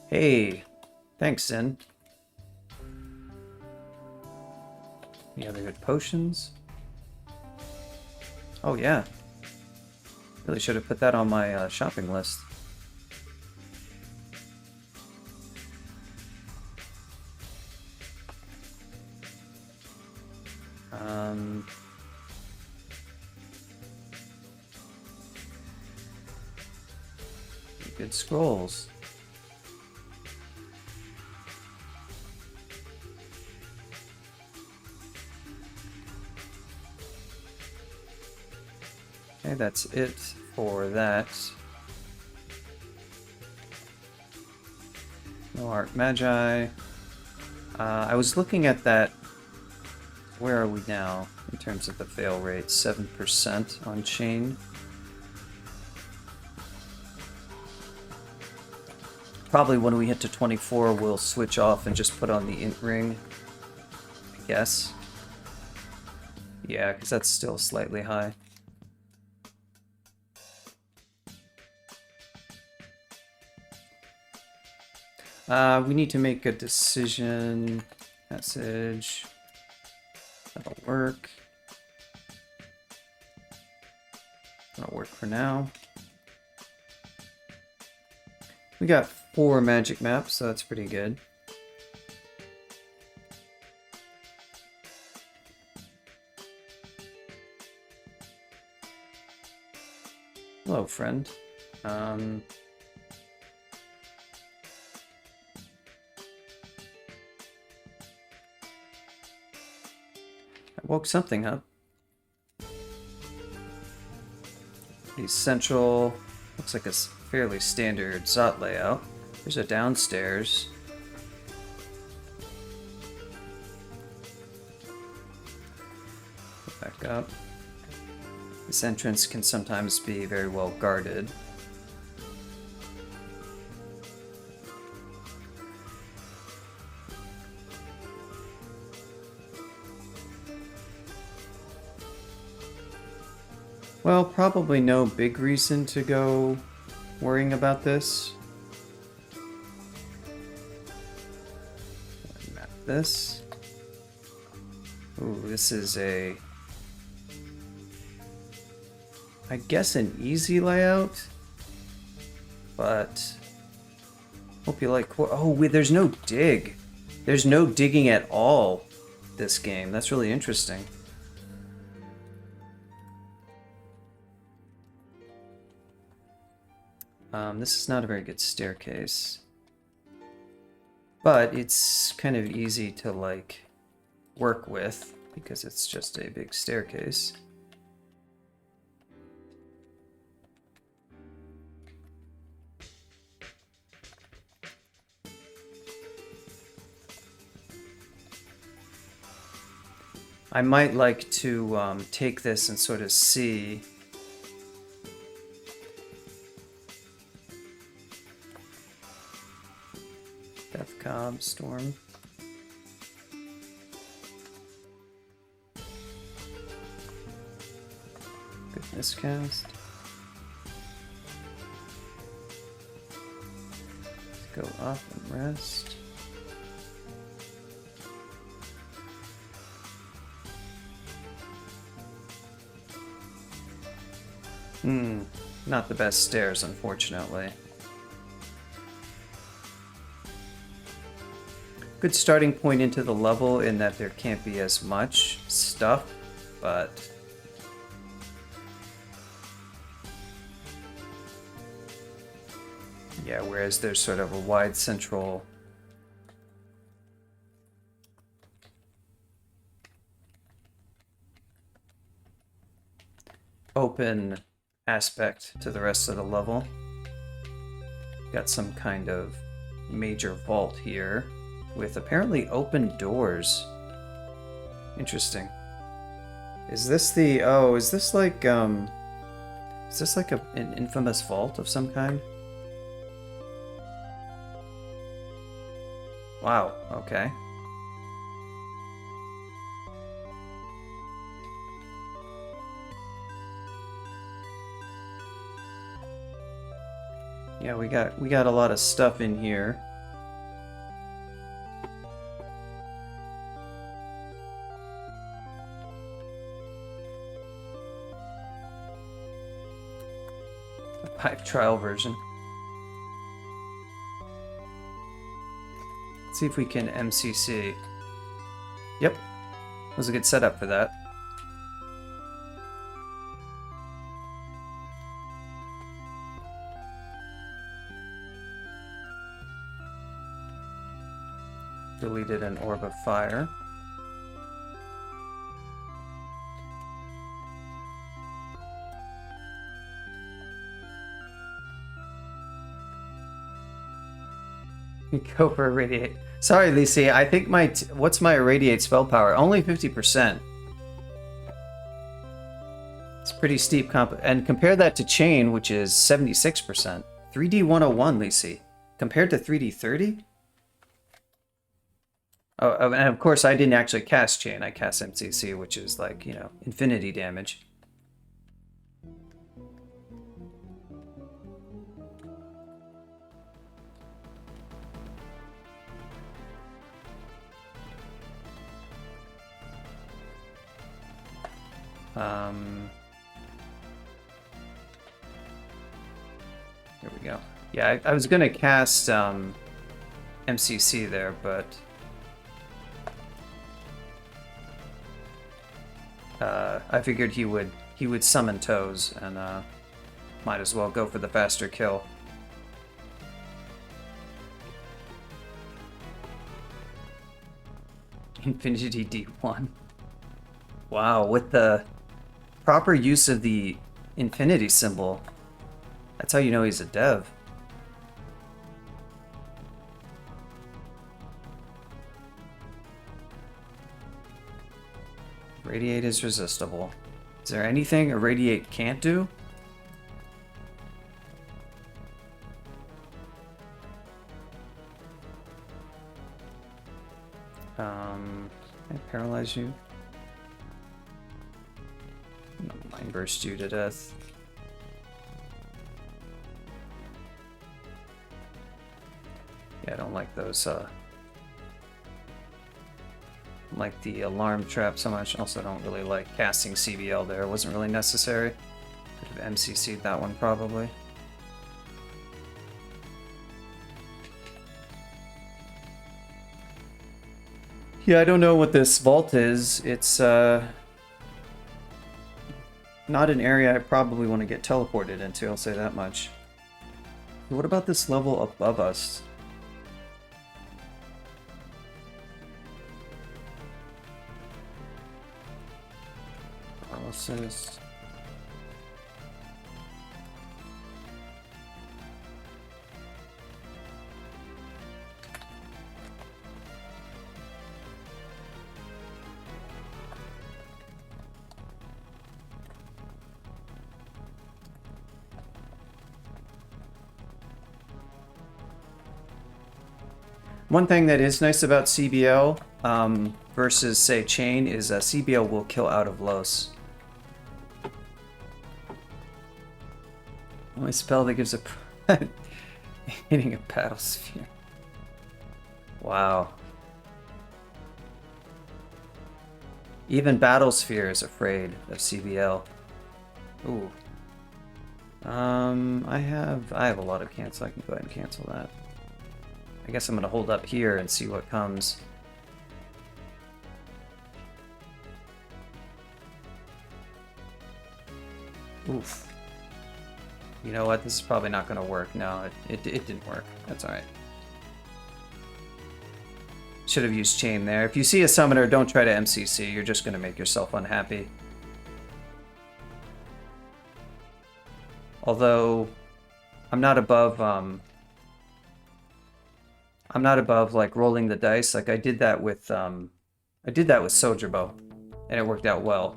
Hey! Thanks, Sin. Any other good potions? Oh yeah. Really should have put that on my shopping list. Good scrolls. Okay, that's it for that. No Art Magi. I was looking at that. Where are we now in terms of the fail rate? 7% on chain. Probably when we hit to 24, we'll switch off and just put on the int ring, I guess. Yeah, because that's still slightly high. We need to make a decision. Message. That'll work. That'll work for now. We got 4 magic maps, so that's pretty good. Hello, friend. I woke something up. Pretty central. Looks like a fairly standard Zot layout. There's a downstairs. Back up. This entrance can sometimes be very well guarded. Well, probably no big reason to go worrying about this. Map this. Ooh, this is a... I guess an easy layout, but hope you like... Oh, wait, there's no dig. There's no digging at all this game. That's really interesting. This is not a very good staircase, but it's kind of easy to like work with because it's just a big staircase. I might like to take this and sort of see Death Cobb, Storm. Good miscast. Let's go up and rest. Not the best stairs, unfortunately. Good starting point into the level in that there can't be as much stuff, but yeah, whereas there's sort of a wide central open aspect to the rest of the level. Got some kind of major vault here with apparently open doors. Interesting. Is this the... Oh, is this like an infamous vault of some kind? Wow, okay. Yeah, we got a lot of stuff in here. A pipe trial version. Let's see if we can MCC. Yep. Was a good setup for that. Deleted an orb of fire. Go for irradiate. Sorry, Lisi. I think what's my irradiate spell power? Only 50%. It's pretty steep and compare that to chain, which is 76%. 3D 101, Lisi. Compared to 3D 30? Oh, and of course I didn't actually cast chain. I cast MCC, which is like, you know, infinity damage. There we go. Yeah, I was gonna cast MCC there, but I figured he would summon toes, and might as well go for the faster kill. Infinity D1. Wow, with the proper use of the infinity symbol, that's how you know he's a dev. Radiate is resistible. Is there anything a radiate can't do? Can I paralyze you? No, mind burst you to death. Yeah, I don't like those, like the alarm trap so much. Also don't really like casting CBL there. It wasn't really necessary. Could have MCC'd that one probably. Yeah, I don't know what this vault is. It's not an area I probably want to get teleported into, I'll say that much. What about this level above us? Paralysis. One thing that is nice about CBL versus, say, Chain is CBL will kill out of Los. Only spell that gives a hitting a battle sphere. Wow. Even Battle Sphere is afraid of CBL. Ooh. I have a lot of cancel. I can go ahead and cancel that. I guess I'm gonna hold up here and see what comes. Oof. You know what? This is probably not gonna work. No, it didn't work. That's alright. Should have used Chain there. If you see a summoner, don't try to MCC. You're just gonna make yourself unhappy. Although I'm not above like rolling the dice. Like I did that with Sojibo, and it worked out well.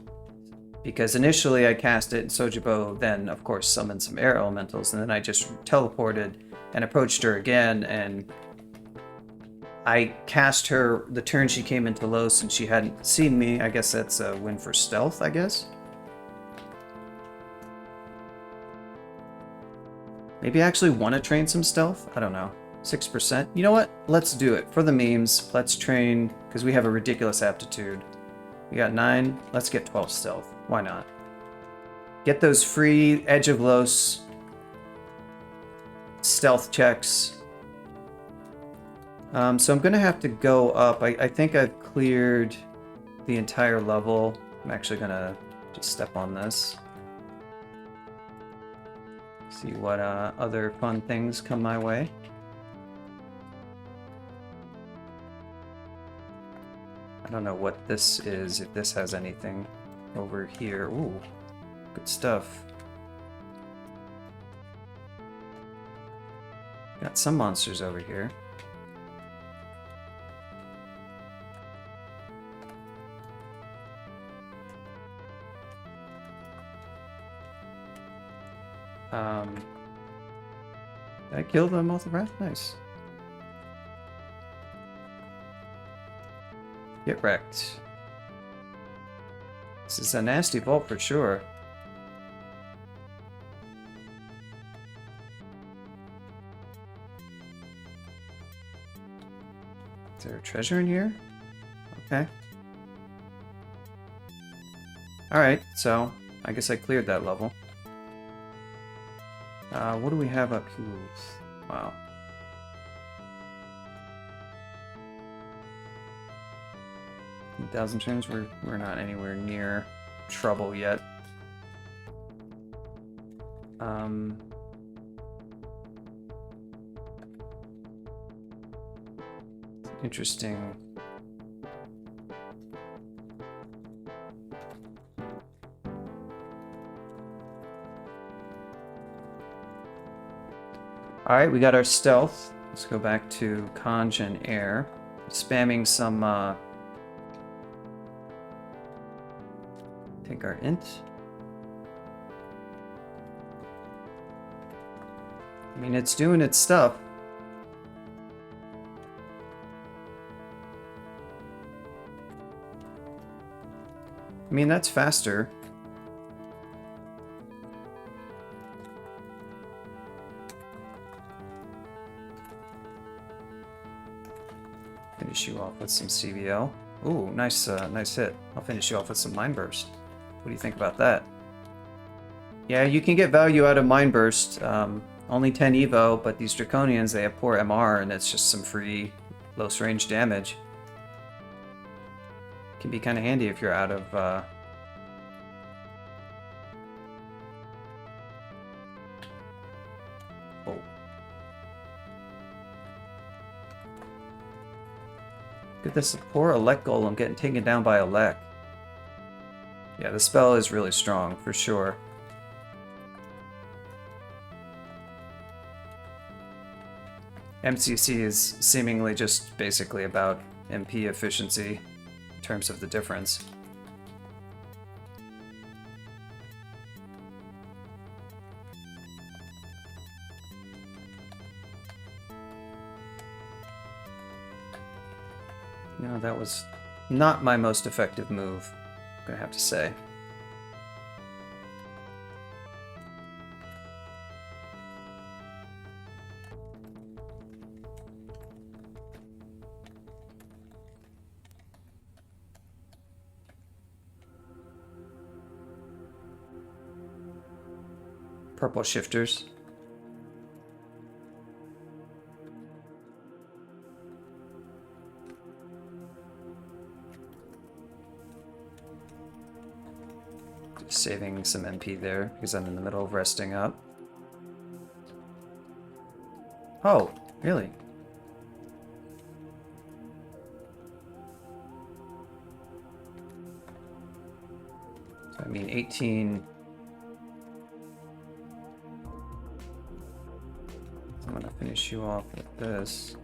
Because initially I cast it, and Sojibo then, of course, summoned some air elementals, and then I just teleported and approached her again, and I cast her the turn she came into Los, and she hadn't seen me. I guess that's a win for stealth, I guess. Maybe I actually want to train some stealth? I don't know. 6%? You know what? Let's do it. For the memes, let's train, because we have a ridiculous aptitude. We got 9, let's get 12 stealth. Why not? Get those free Edge of Los stealth checks. So I'm gonna have to go up. I think I've cleared the entire level. I'm actually gonna just step on this. See what other fun things come my way. I don't know what this is, if this has anything over here. Ooh, good stuff. Got some monsters over here. Did I kill the Moth of Wrath? Nice. Get wrecked. This is a nasty vault for sure. Is there a treasure in here? Okay. Alright, so I guess I cleared that level. What do we have up here? Wow. $1,000 turns, we're not anywhere near trouble yet. Interesting. Alright, we got our stealth. Let's go back to Conj and Air. Spamming some, take our int. I mean, it's doing its stuff. I mean, that's faster. Finish you off with some CVL. Ooh, nice, nice hit. I'll finish you off with some Mind Burst. What do you think about that? Yeah, you can get value out of Mind Burst. Only 10 Evo, but these Draconians, they have poor MR, and it's just some free close range damage. Can be kind of handy if you're out of oh. Look at this poor Elect Golem getting taken down by Elect. Yeah, the spell is really strong for sure. MCC is seemingly just basically about MP efficiency in terms of the difference. No, that was not my most effective move, I'm gonna have to say. Purple shifters. Just saving some MP there because I'm in the middle of resting up. Oh, really? So I mean 18... gonna finish you off with this.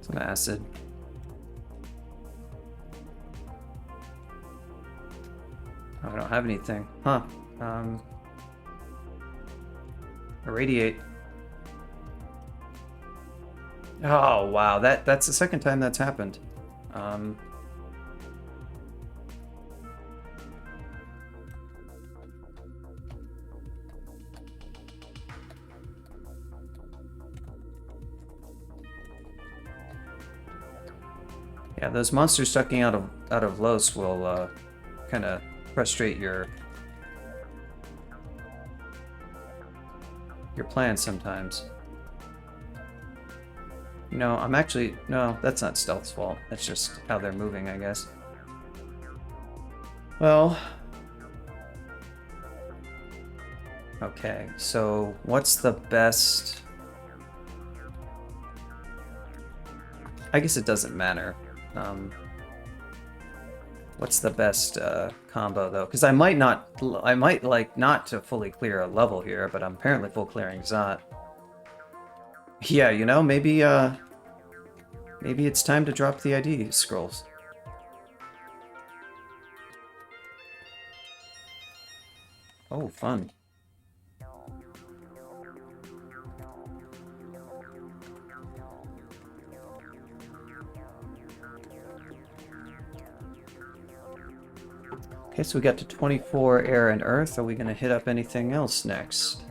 Some acid. Oh, I don't have anything. Huh. Irradiate. Oh, wow. That's the second time that's happened. Yeah, those monsters sucking out of Los will kind of frustrate your plans sometimes. You know, I'm actually... No, that's not Stealth's fault. That's just how they're moving, I guess. Well... Okay, so what's the best... I guess it doesn't matter. What's the best combo, though? Because I might like not to fully clear a level here, but I'm apparently full clearing Zot. Yeah, you know, maybe it's time to drop the ID scrolls. Oh, fun. Okay, so we got to 24 air and earth. Are we going to hit up anything else next?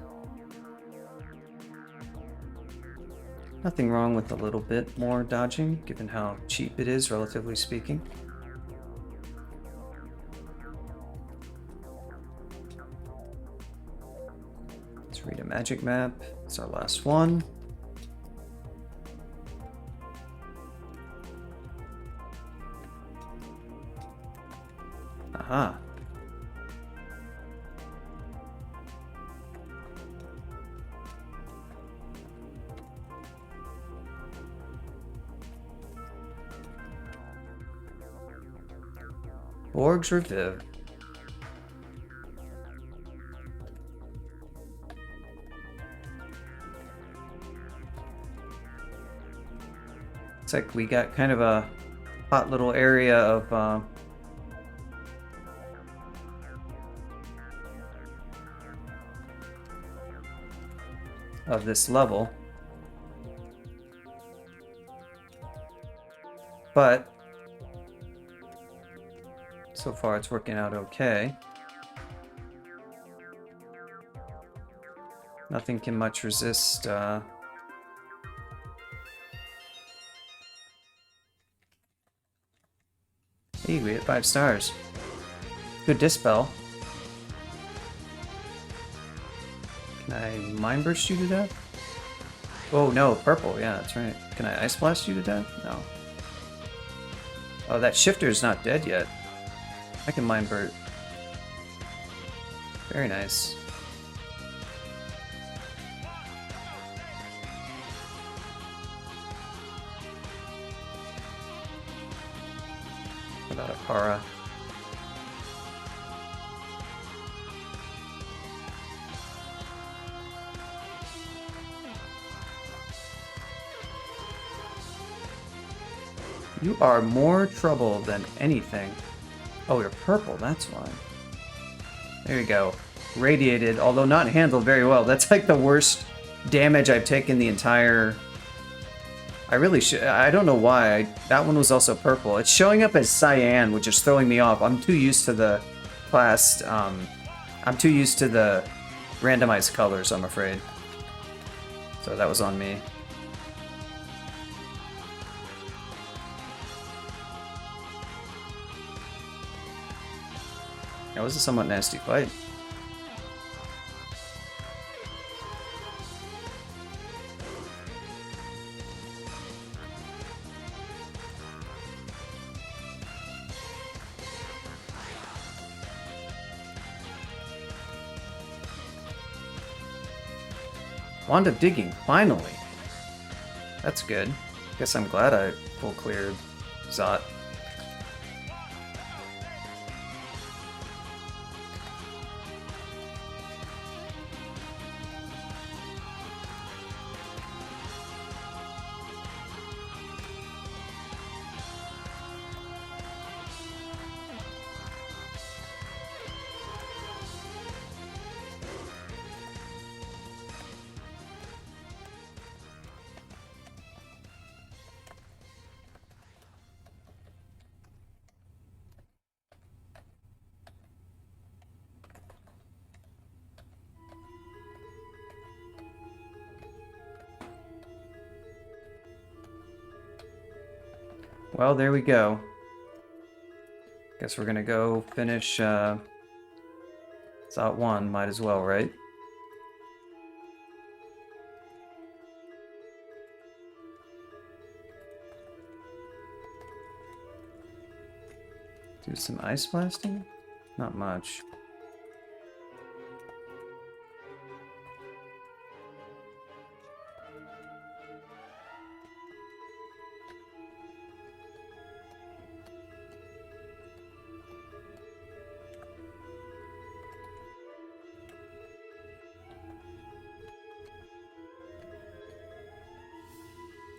Nothing wrong with a little bit more dodging, given how cheap it is, relatively speaking. Let's read a magic map. It's our last one. Aha. Borg's Reviv. It's like we got kind of a hot little area of this level. But so far it's working out okay. Nothing can much resist Hey, we hit 5 stars. Good dispel. Can I Mind Burst you to death? Oh no, purple, yeah, that's right. Can I Ice Blast you to death? No. Oh, that shifter's not dead yet. I can Mind Burst. Very nice. What about a Para? You are more trouble than anything. Oh, you're purple, that's why. There you go. Radiated, although not handled very well. That's like the worst damage I've taken the entire... I really should... I don't know why. That one was also purple. It's showing up as cyan, which is throwing me off. I'm too used to the class... I'm too used to the randomized colors, I'm afraid. So that was on me. That was a somewhat nasty fight. Wand of Digging, finally! That's good. Guess I'm glad I full cleared Zot. Well, there we go. Guess we're gonna go finish Zot 1, might as well, right? Do some ice blasting? Not much.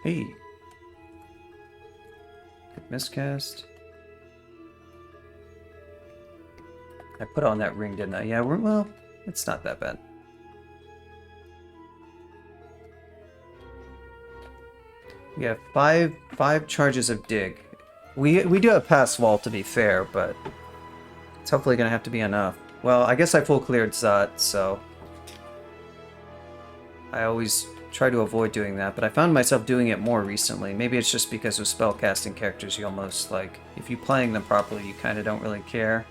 Hey. Good miscast. I put on that ring, didn't I? Yeah, well, it's not that bad. We have five charges of dig. We do have pass wall, to be fair, but it's hopefully gonna have to be enough. Well, I guess I full cleared Zot, so I always try to avoid doing that, but I found myself doing it more recently. Maybe it's just because with spellcasting characters, you almost, like, if you're playing them properly, you kind of don't really care.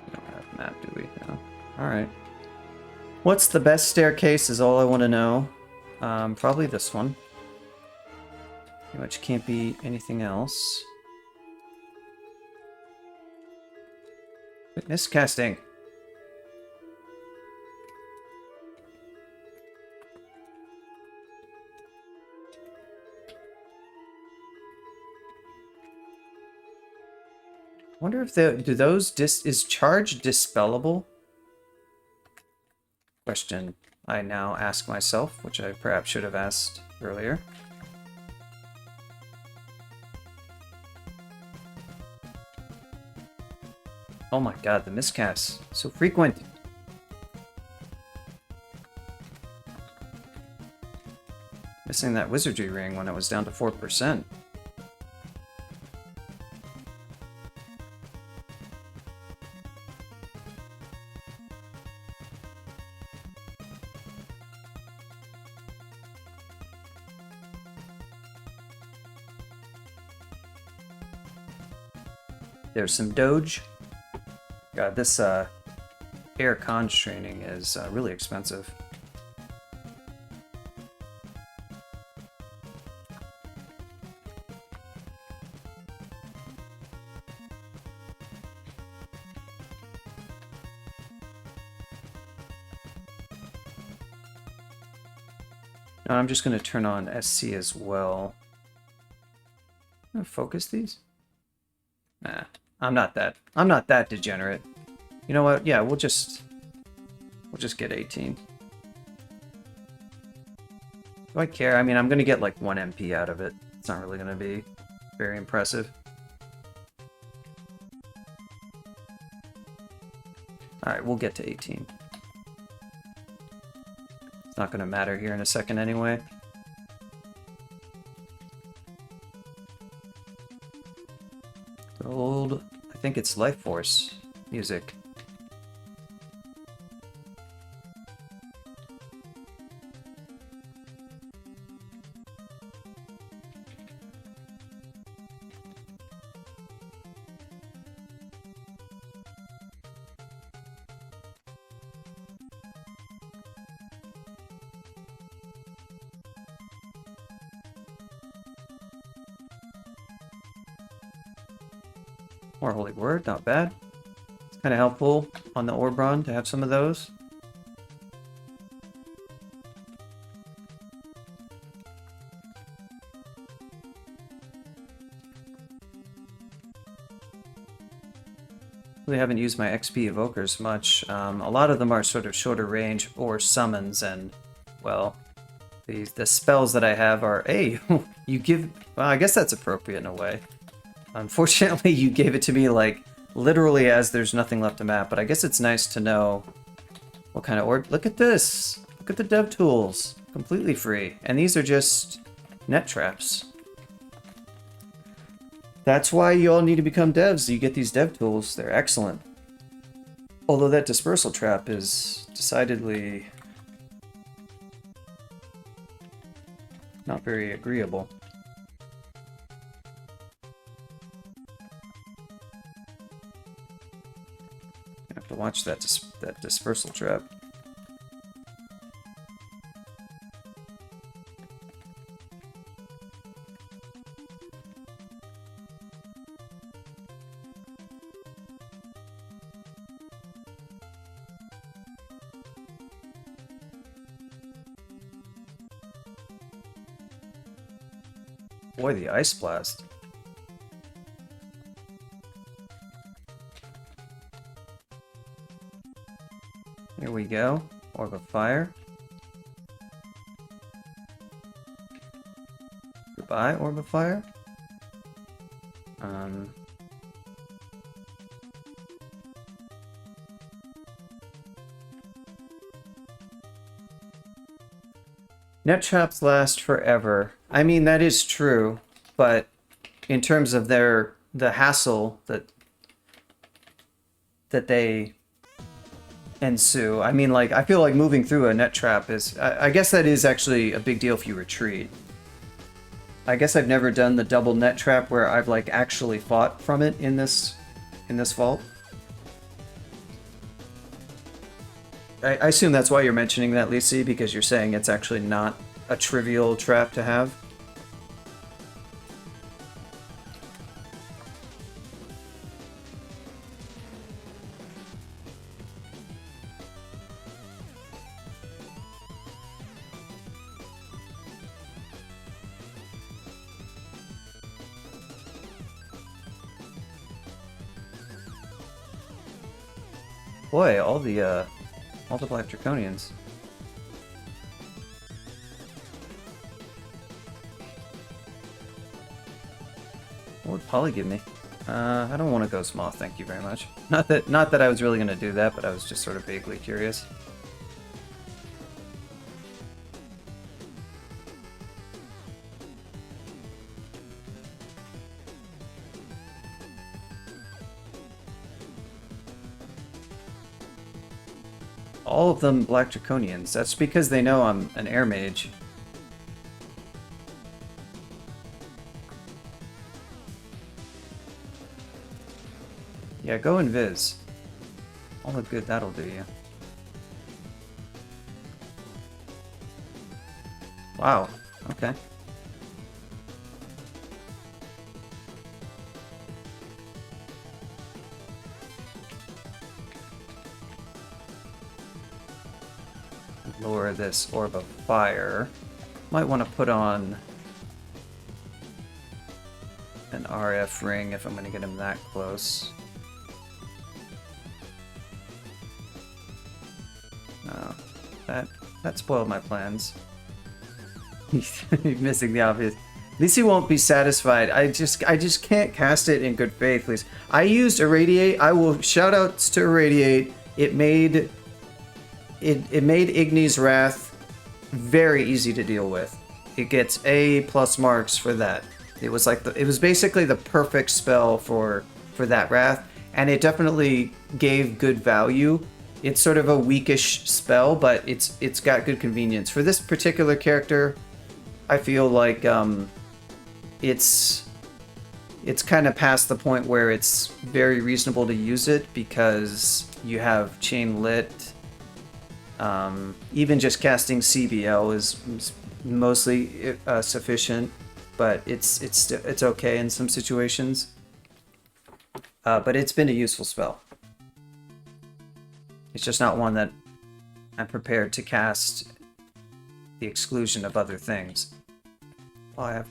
We don't have a map, do we? No. Alright. What's the best staircase is all I want to know. Probably this one. Pretty much can't be anything else. Witness casting. Wonder if is charge dispellable? Question I now ask myself, which I perhaps should have asked earlier. Oh my god, the miscasts. So frequent. Missing that wizardry ring when it was down to 4%. There's some doge. God, this air cons training is really expensive. Now I'm just going to turn on SC as well. I'm gonna focus these? Nah. I'm not that degenerate. You know what? Yeah, we'll just get 18. Do I care? I mean, I'm gonna get like 1 MP out of it. It's not really gonna be very impressive. Alright, we'll get to 18. It's not gonna matter here in a second anyway. Old, I think it's Life Force music. More Holy Word, not bad. It's kind of helpful on the Orbron to have some of those. Really haven't used my XP evokers much. A lot of them are sort of shorter range or summons, and well, the spells that I have are, hey, you give. Well, I guess that's appropriate in a way. Unfortunately, you gave it to me, like, literally as there's nothing left to map, but I guess it's nice to know what kind of orb. Look at this! Look at the dev tools. Completely free. And these are just net traps. That's why you all need to become devs. You get these dev tools. They're excellent. Although that dispersal trap is decidedly not very agreeable. I have to watch that dispersal trap. Boy, the ice blast. Here we go. Orb of fire. Goodbye, orb of fire. Net traps last forever. I mean, that is true, but in terms of the hassle that they ensue, I mean, like, I feel like moving through a net trap is, I guess that is actually a big deal if you retreat. I guess I've never done the double net trap where I've like actually fought from it in this vault. I assume that's why you're mentioning that, Lisi, because you're saying it's actually not a trivial trap to have. Boy, all the Black Draconians. What would Polly give me? I don't want to Ghost Moth, thank you very much. Not that I was really going to do that, but I was just sort of vaguely curious. All of them Black Draconians. That's because they know I'm an air mage. Yeah, go invis. All the good that'll do you. Wow, okay. Lower this Orb of Fire. Might want to put on an RF ring if I'm going to get him that close. No, that spoiled my plans. He's missing the obvious. At least he won't be satisfied. I just can't cast it in good faith, please. I used Irradiate. I will shout outs to Irradiate. It made Igni's Wrath very easy to deal with. It gets A+ marks for that. It was like it was basically the perfect spell for that Wrath, and it definitely gave good value. It's sort of a weakish spell, but it's got good convenience. For this particular character, I feel like it's kind of past the point where it's very reasonable to use it because you have Chain Lit. Even just casting CBL is mostly sufficient, but it's okay in some situations. But it's been a useful spell. It's just not one that I'm prepared to cast the exclusion of other things. Oh, I have.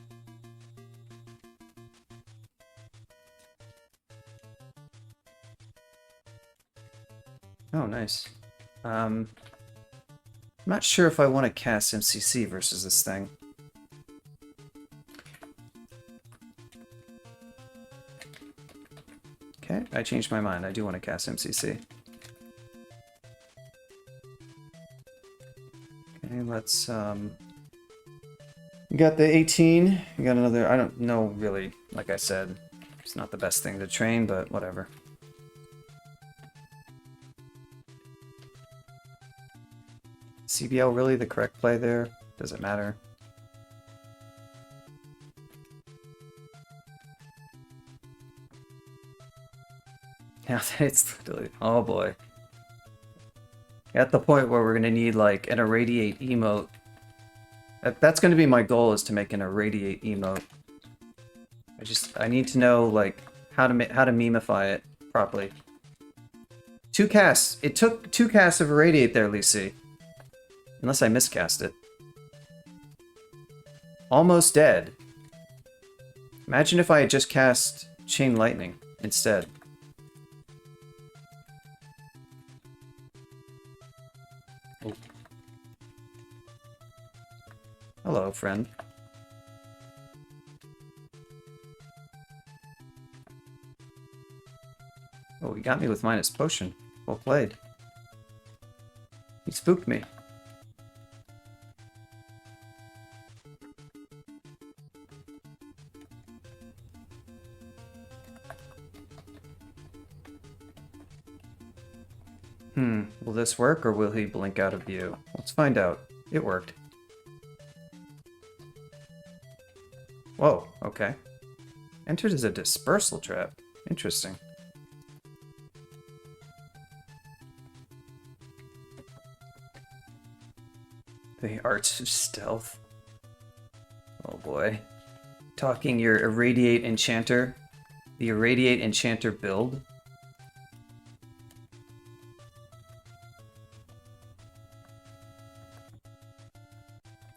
Oh, nice. I'm not sure if I want to cast MCC versus this thing. Okay, I changed my mind. I do want to cast MCC. Okay, let's, we got the 18. We got another, I don't know really, like I said, it's not the best thing to train, but whatever. CBL really the correct play there? Does it matter? Now that it's literally, oh boy. At the point where we're gonna need like an irradiate emote. That's gonna be my goal, is to make an irradiate emote. I need to know like how to memify it properly. 2 casts. It took 2 casts of irradiate there, Lisi. Unless I miscast it. Almost dead. Imagine if I had just cast Chain Lightning instead. Oh. Hello, friend. Oh, he got me with minus potion. Well played. He spooked me. Will this work, or will he blink out of view? Let's find out. It worked. Whoa, okay. Entered as a dispersal trap. Interesting. The Arts of Stealth. Oh boy. Talking your Irradiate Enchanter. The Irradiate Enchanter build.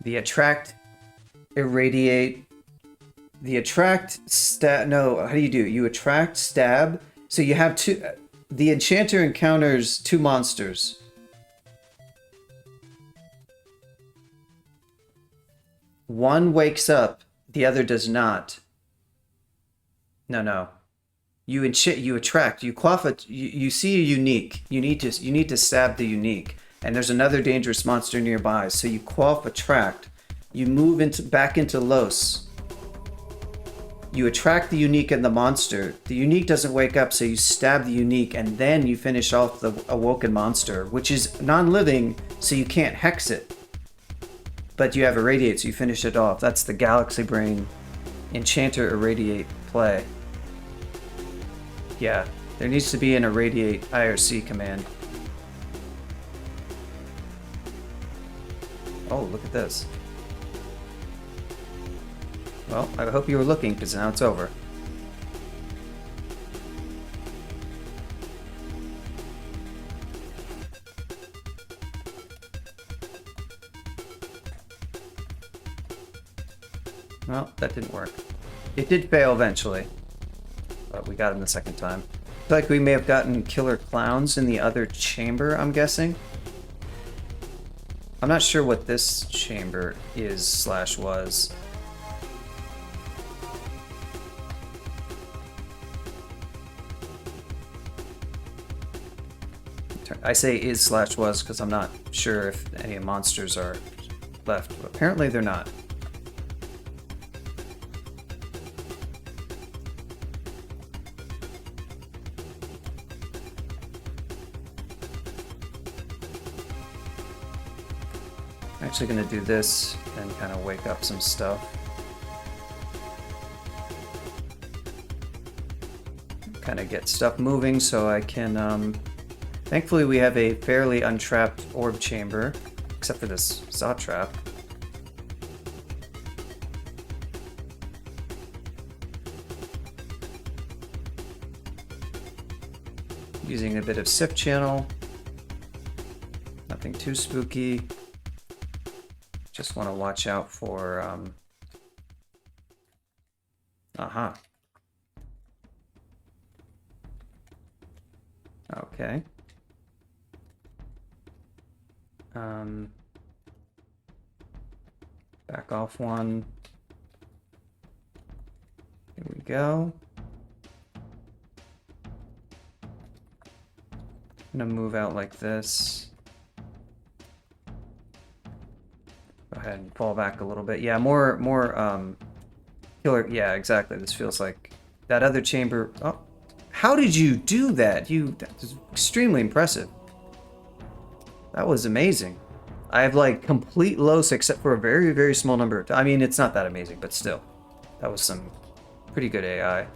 The Attract, Irradiate, the Attract, Stab, no, how do you do it? You Attract, Stab, so you have two, the Enchanter encounters 2 monsters. One wakes up, the other does not. No. You attract, you quaff it, you see a unique, you need to stab the unique. And there's another dangerous monster nearby, so you quaff attract. You move back into Los. You attract the unique and the monster. The unique doesn't wake up, so you stab the unique, and then you finish off the awoken monster, which is non-living, so you can't hex it. But you have Irradiate, so you finish it off. That's the Galaxy Brain Enchanter Irradiate play. Yeah, there needs to be an Irradiate IRC command. Oh, look at this. Well, I hope you were looking, because now it's over. Well, that didn't work. It did fail eventually, but we got him the second time. I feel like we may have gotten killer clowns in the other chamber, I'm guessing. I'm not sure what this chamber is / was. I say is / was because I'm not sure if any monsters are left. But apparently they're not. I'm actually going to do this and kind of wake up some stuff. Kind of get stuff moving so I can, thankfully we have a fairly untrapped orb chamber, except for this Saw trap. Using a bit of Sif channel. Nothing too spooky. Just want to watch out for, aha. Okay. Back off one. Here we go. I'm gonna move out like this. Go ahead and fall back a little bit. Yeah, more killer. Yeah, exactly. This feels like that other chamber. Oh, how did you do that? That was extremely impressive. That was amazing. I have like complete los except for a very, very small number. I mean, it's not that amazing, but still. That was some pretty good AI.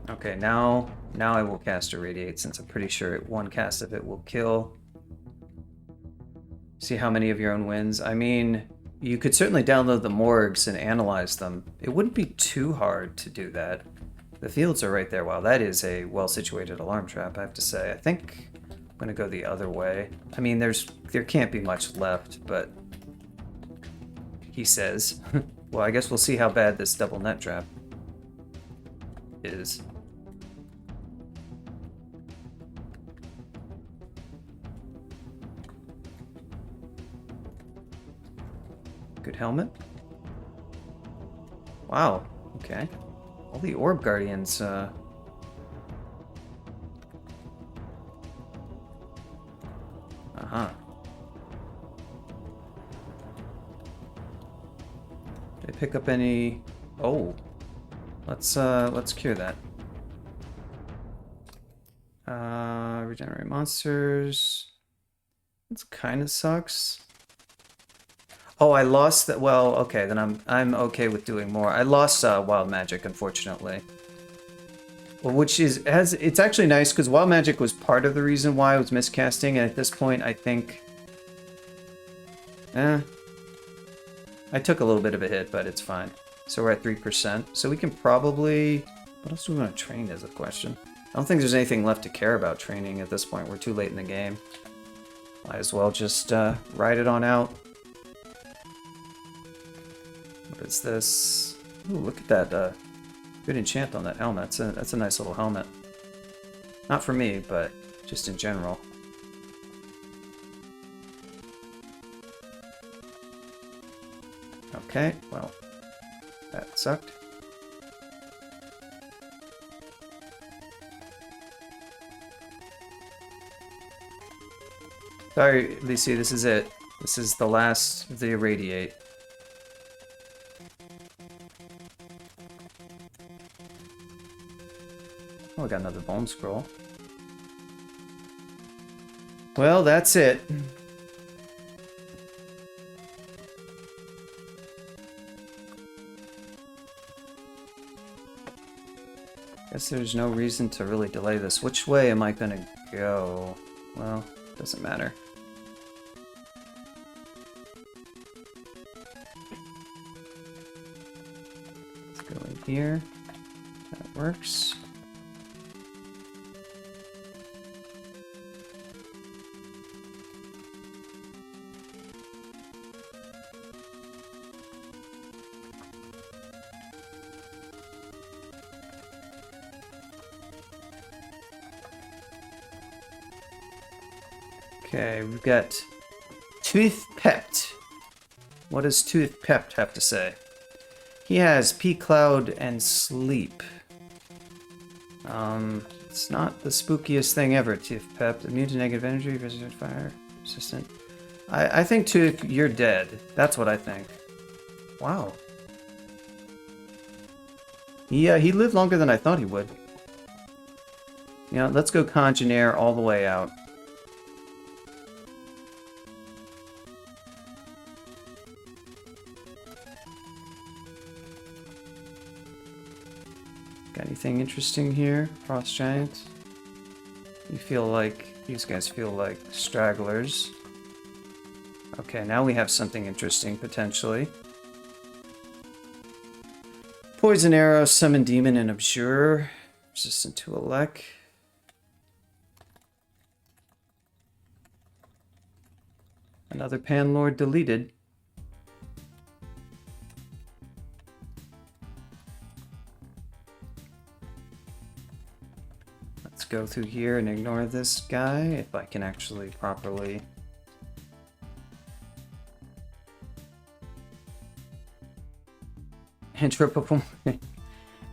Okay, now I will cast Irradiate since I'm pretty sure one cast of it will kill. See how many of your own wins. I mean, you could certainly download the morgues and analyze them. It wouldn't be too hard to do that. The fields are right there. Wow, that is a well-situated alarm trap, I have to say. I think I'm gonna go the other way. I mean, there can't be much left, but he says. Well, I guess we'll see how bad this double net trap is. Good helmet. Wow, okay. All the orb guardians, Uh-huh. Did I pick up any... Oh. Let's cure that. Regenerate monsters. This kind of sucks. Oh, I lost that. Well, okay, then I'm okay with doing more. I lost wild magic, unfortunately. Well, which is it's actually nice because wild magic was part of the reason why I was miscasting, and at this point, I think, I took a little bit of a hit, but it's fine. So we're at 3%. So we can probably. What else do we want to train? Is the question. I don't think there's anything left to care about training at this point. We're too late in the game. Might as well just ride it on out. What is this? Ooh, look at that good enchant on that helmet. That's a nice little helmet. Not for me, but just in general. Okay, well, that sucked. Sorry, Lisi, this is it. This is the last of the Irradiate. Oh, I got another bone scroll. Well, that's it. Guess there's no reason to really delay this. Which way am I gonna go? Well, doesn't matter. Let's go in here. That works. Okay, we've got Tooth Pept. What does Tooth Pept have to say? He has P-Cloud and Sleep. It's not the spookiest thing ever, Tooth Pept. Immune to negative energy, resistant fire, resistant. I think, Tooth, you're dead. That's what I think. Wow. Yeah, he lived longer than I thought he would. You know, let's go Congenaire all the way out. Got anything interesting here? Frost Giant? You feel like... These guys feel like stragglers. Okay, now we have something interesting, potentially. Poison Arrow, Summon Demon, and Abjure. Resistant to Elec. Another Panlord deleted. Let's go through here and ignore this guy, if I can actually properly...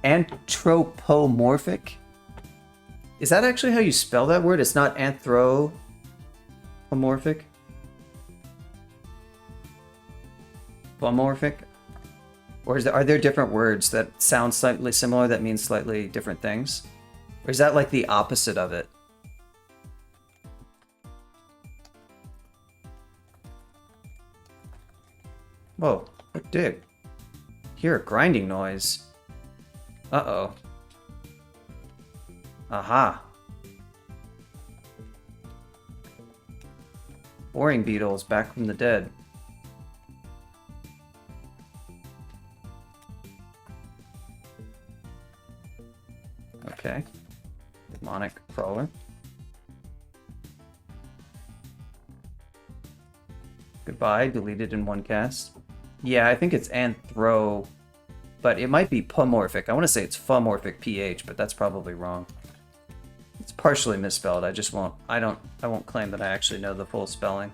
Anthropomorphic? Is that actually how you spell that word? It's not anthropomorphic? Pomorphic? Or are there different words that sound slightly similar that mean slightly different things? Or is that like the opposite of it? Whoa, what dig? Hear a grinding noise. Uh-oh. Aha. Boring beetles back from the dead. Okay. Demonic crawler. Goodbye, deleted in one cast. Yeah, I think it's anthro, but it might be pomorphic. I want to say it's phomorphic pH, but that's probably wrong. It's partially misspelled. I won't claim that I actually know the full spelling.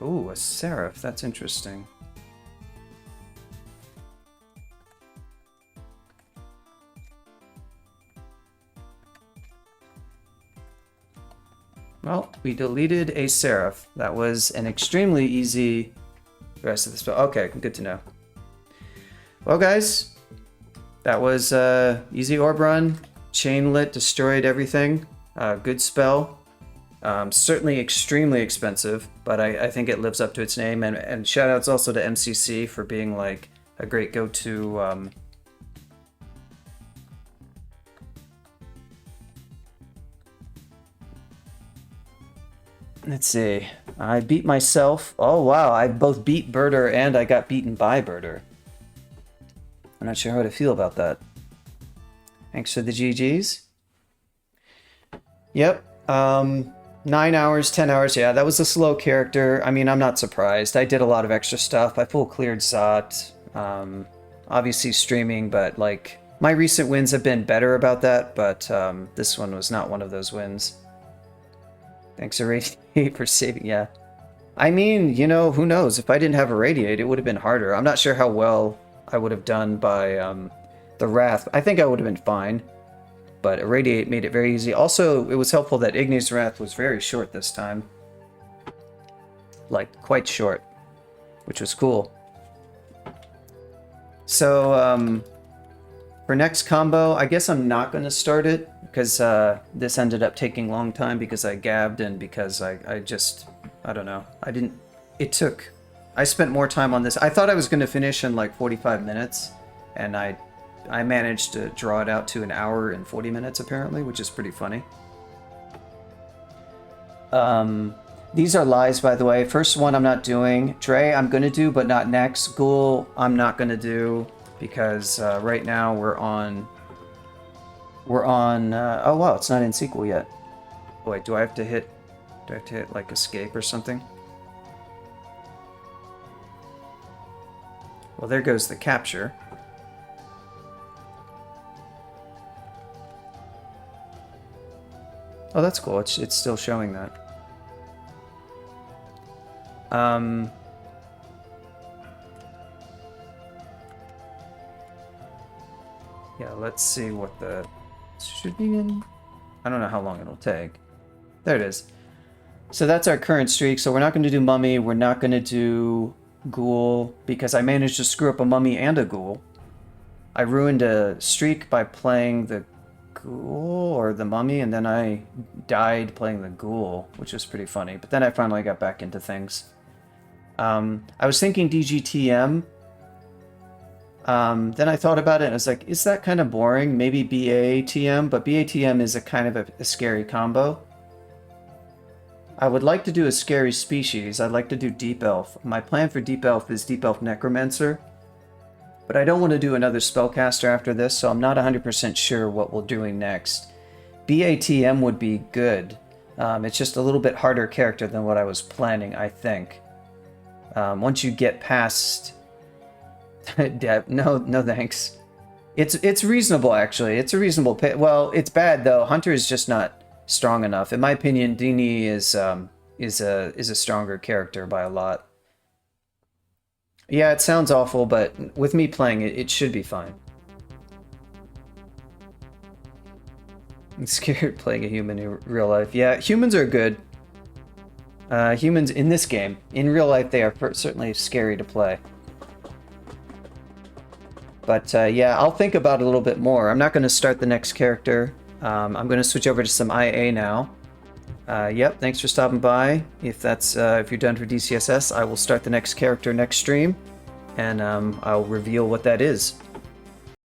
Ooh, a serif. That's interesting. Well, we deleted a serif. That was an extremely easy rest of the spell. Okay, good to know. Well, guys, that was easy orb run. Chainlit destroyed everything. Good spell. Certainly extremely expensive, but I think it lives up to its name. And shout outs also to MCC for being like a great go-to let's see. I beat myself. Oh wow, I both beat Birder and I got beaten by Birder. I'm not sure how to feel about that. Thanks for the GGs. Yep. 9 hours, 10 hours. Yeah, that was a slow character. I mean, I'm not surprised. I did a lot of extra stuff. I full cleared Zot. Obviously streaming, but like my recent wins have been better about that, but this one was not one of those wins. Thanks, Irradiate, for saving. Yeah. I mean, you know, who knows? If I didn't have Irradiate, it would have been harder. I'm not sure how well I would have done by the Wrath. I think I would have been fine, but Irradiate made it very easy. Also, it was helpful that Ignis Wrath was very short this time. Like, quite short, which was cool. So, for next combo, I guess I'm not going to start it, because this ended up taking a long time because I gabbed and because I don't know. I spent more time on this. I thought I was going to finish in like 45 minutes, and I managed to draw it out to an hour and 40 minutes apparently, which is pretty funny. These are lies, by the way. First one I'm not doing. Dre I'm going to do, but not next. Ghoul I'm not going to do because right now we're on oh wow, it's not in sequel yet. Oh, wait, do I have to hit like escape or something? Well, there goes the capture. Oh, that's cool. It's still showing that. Yeah, let's see what the should be in. I don't know how long it'll take. There it is. So that's our current streak. So we're not going to do Mummy. We're not going to do Ghoul because I managed to screw up a Mummy and a Ghoul. I ruined a streak by playing the Ghoul or the Mummy, and then I died playing the Ghoul, which was pretty funny. But then I finally got back into things. I was thinking DGTM. Then I thought about it and I was like, is that kind of boring? Maybe BATM, but BATM is a kind of a scary combo. I would like to do a scary species. I'd like to do Deep Elf. My plan for Deep Elf is Deep Elf Necromancer, but I don't want to do another Spellcaster after this, so I'm not 100% sure what we're doing next. BATM would be good. It's just a little bit harder character than what I was planning, I think. Once you get past... no thanks. It's reasonable, actually. It's a reasonable pay. Well, it's bad though. Hunter is just not strong enough. In my opinion, Dini is a stronger character by a lot. Yeah, it sounds awful, but with me playing it, it should be fine. I'm scared playing a human in real life. Yeah, humans are good. Humans in this game. In real life, they are certainly scary to play. But yeah, I'll think about it a little bit more. I'm not going to start the next character. I'm going to switch over to some IA now. Yep, thanks for stopping by. If you're done for DCSS, I will start the next character next stream, and I'll reveal what that is.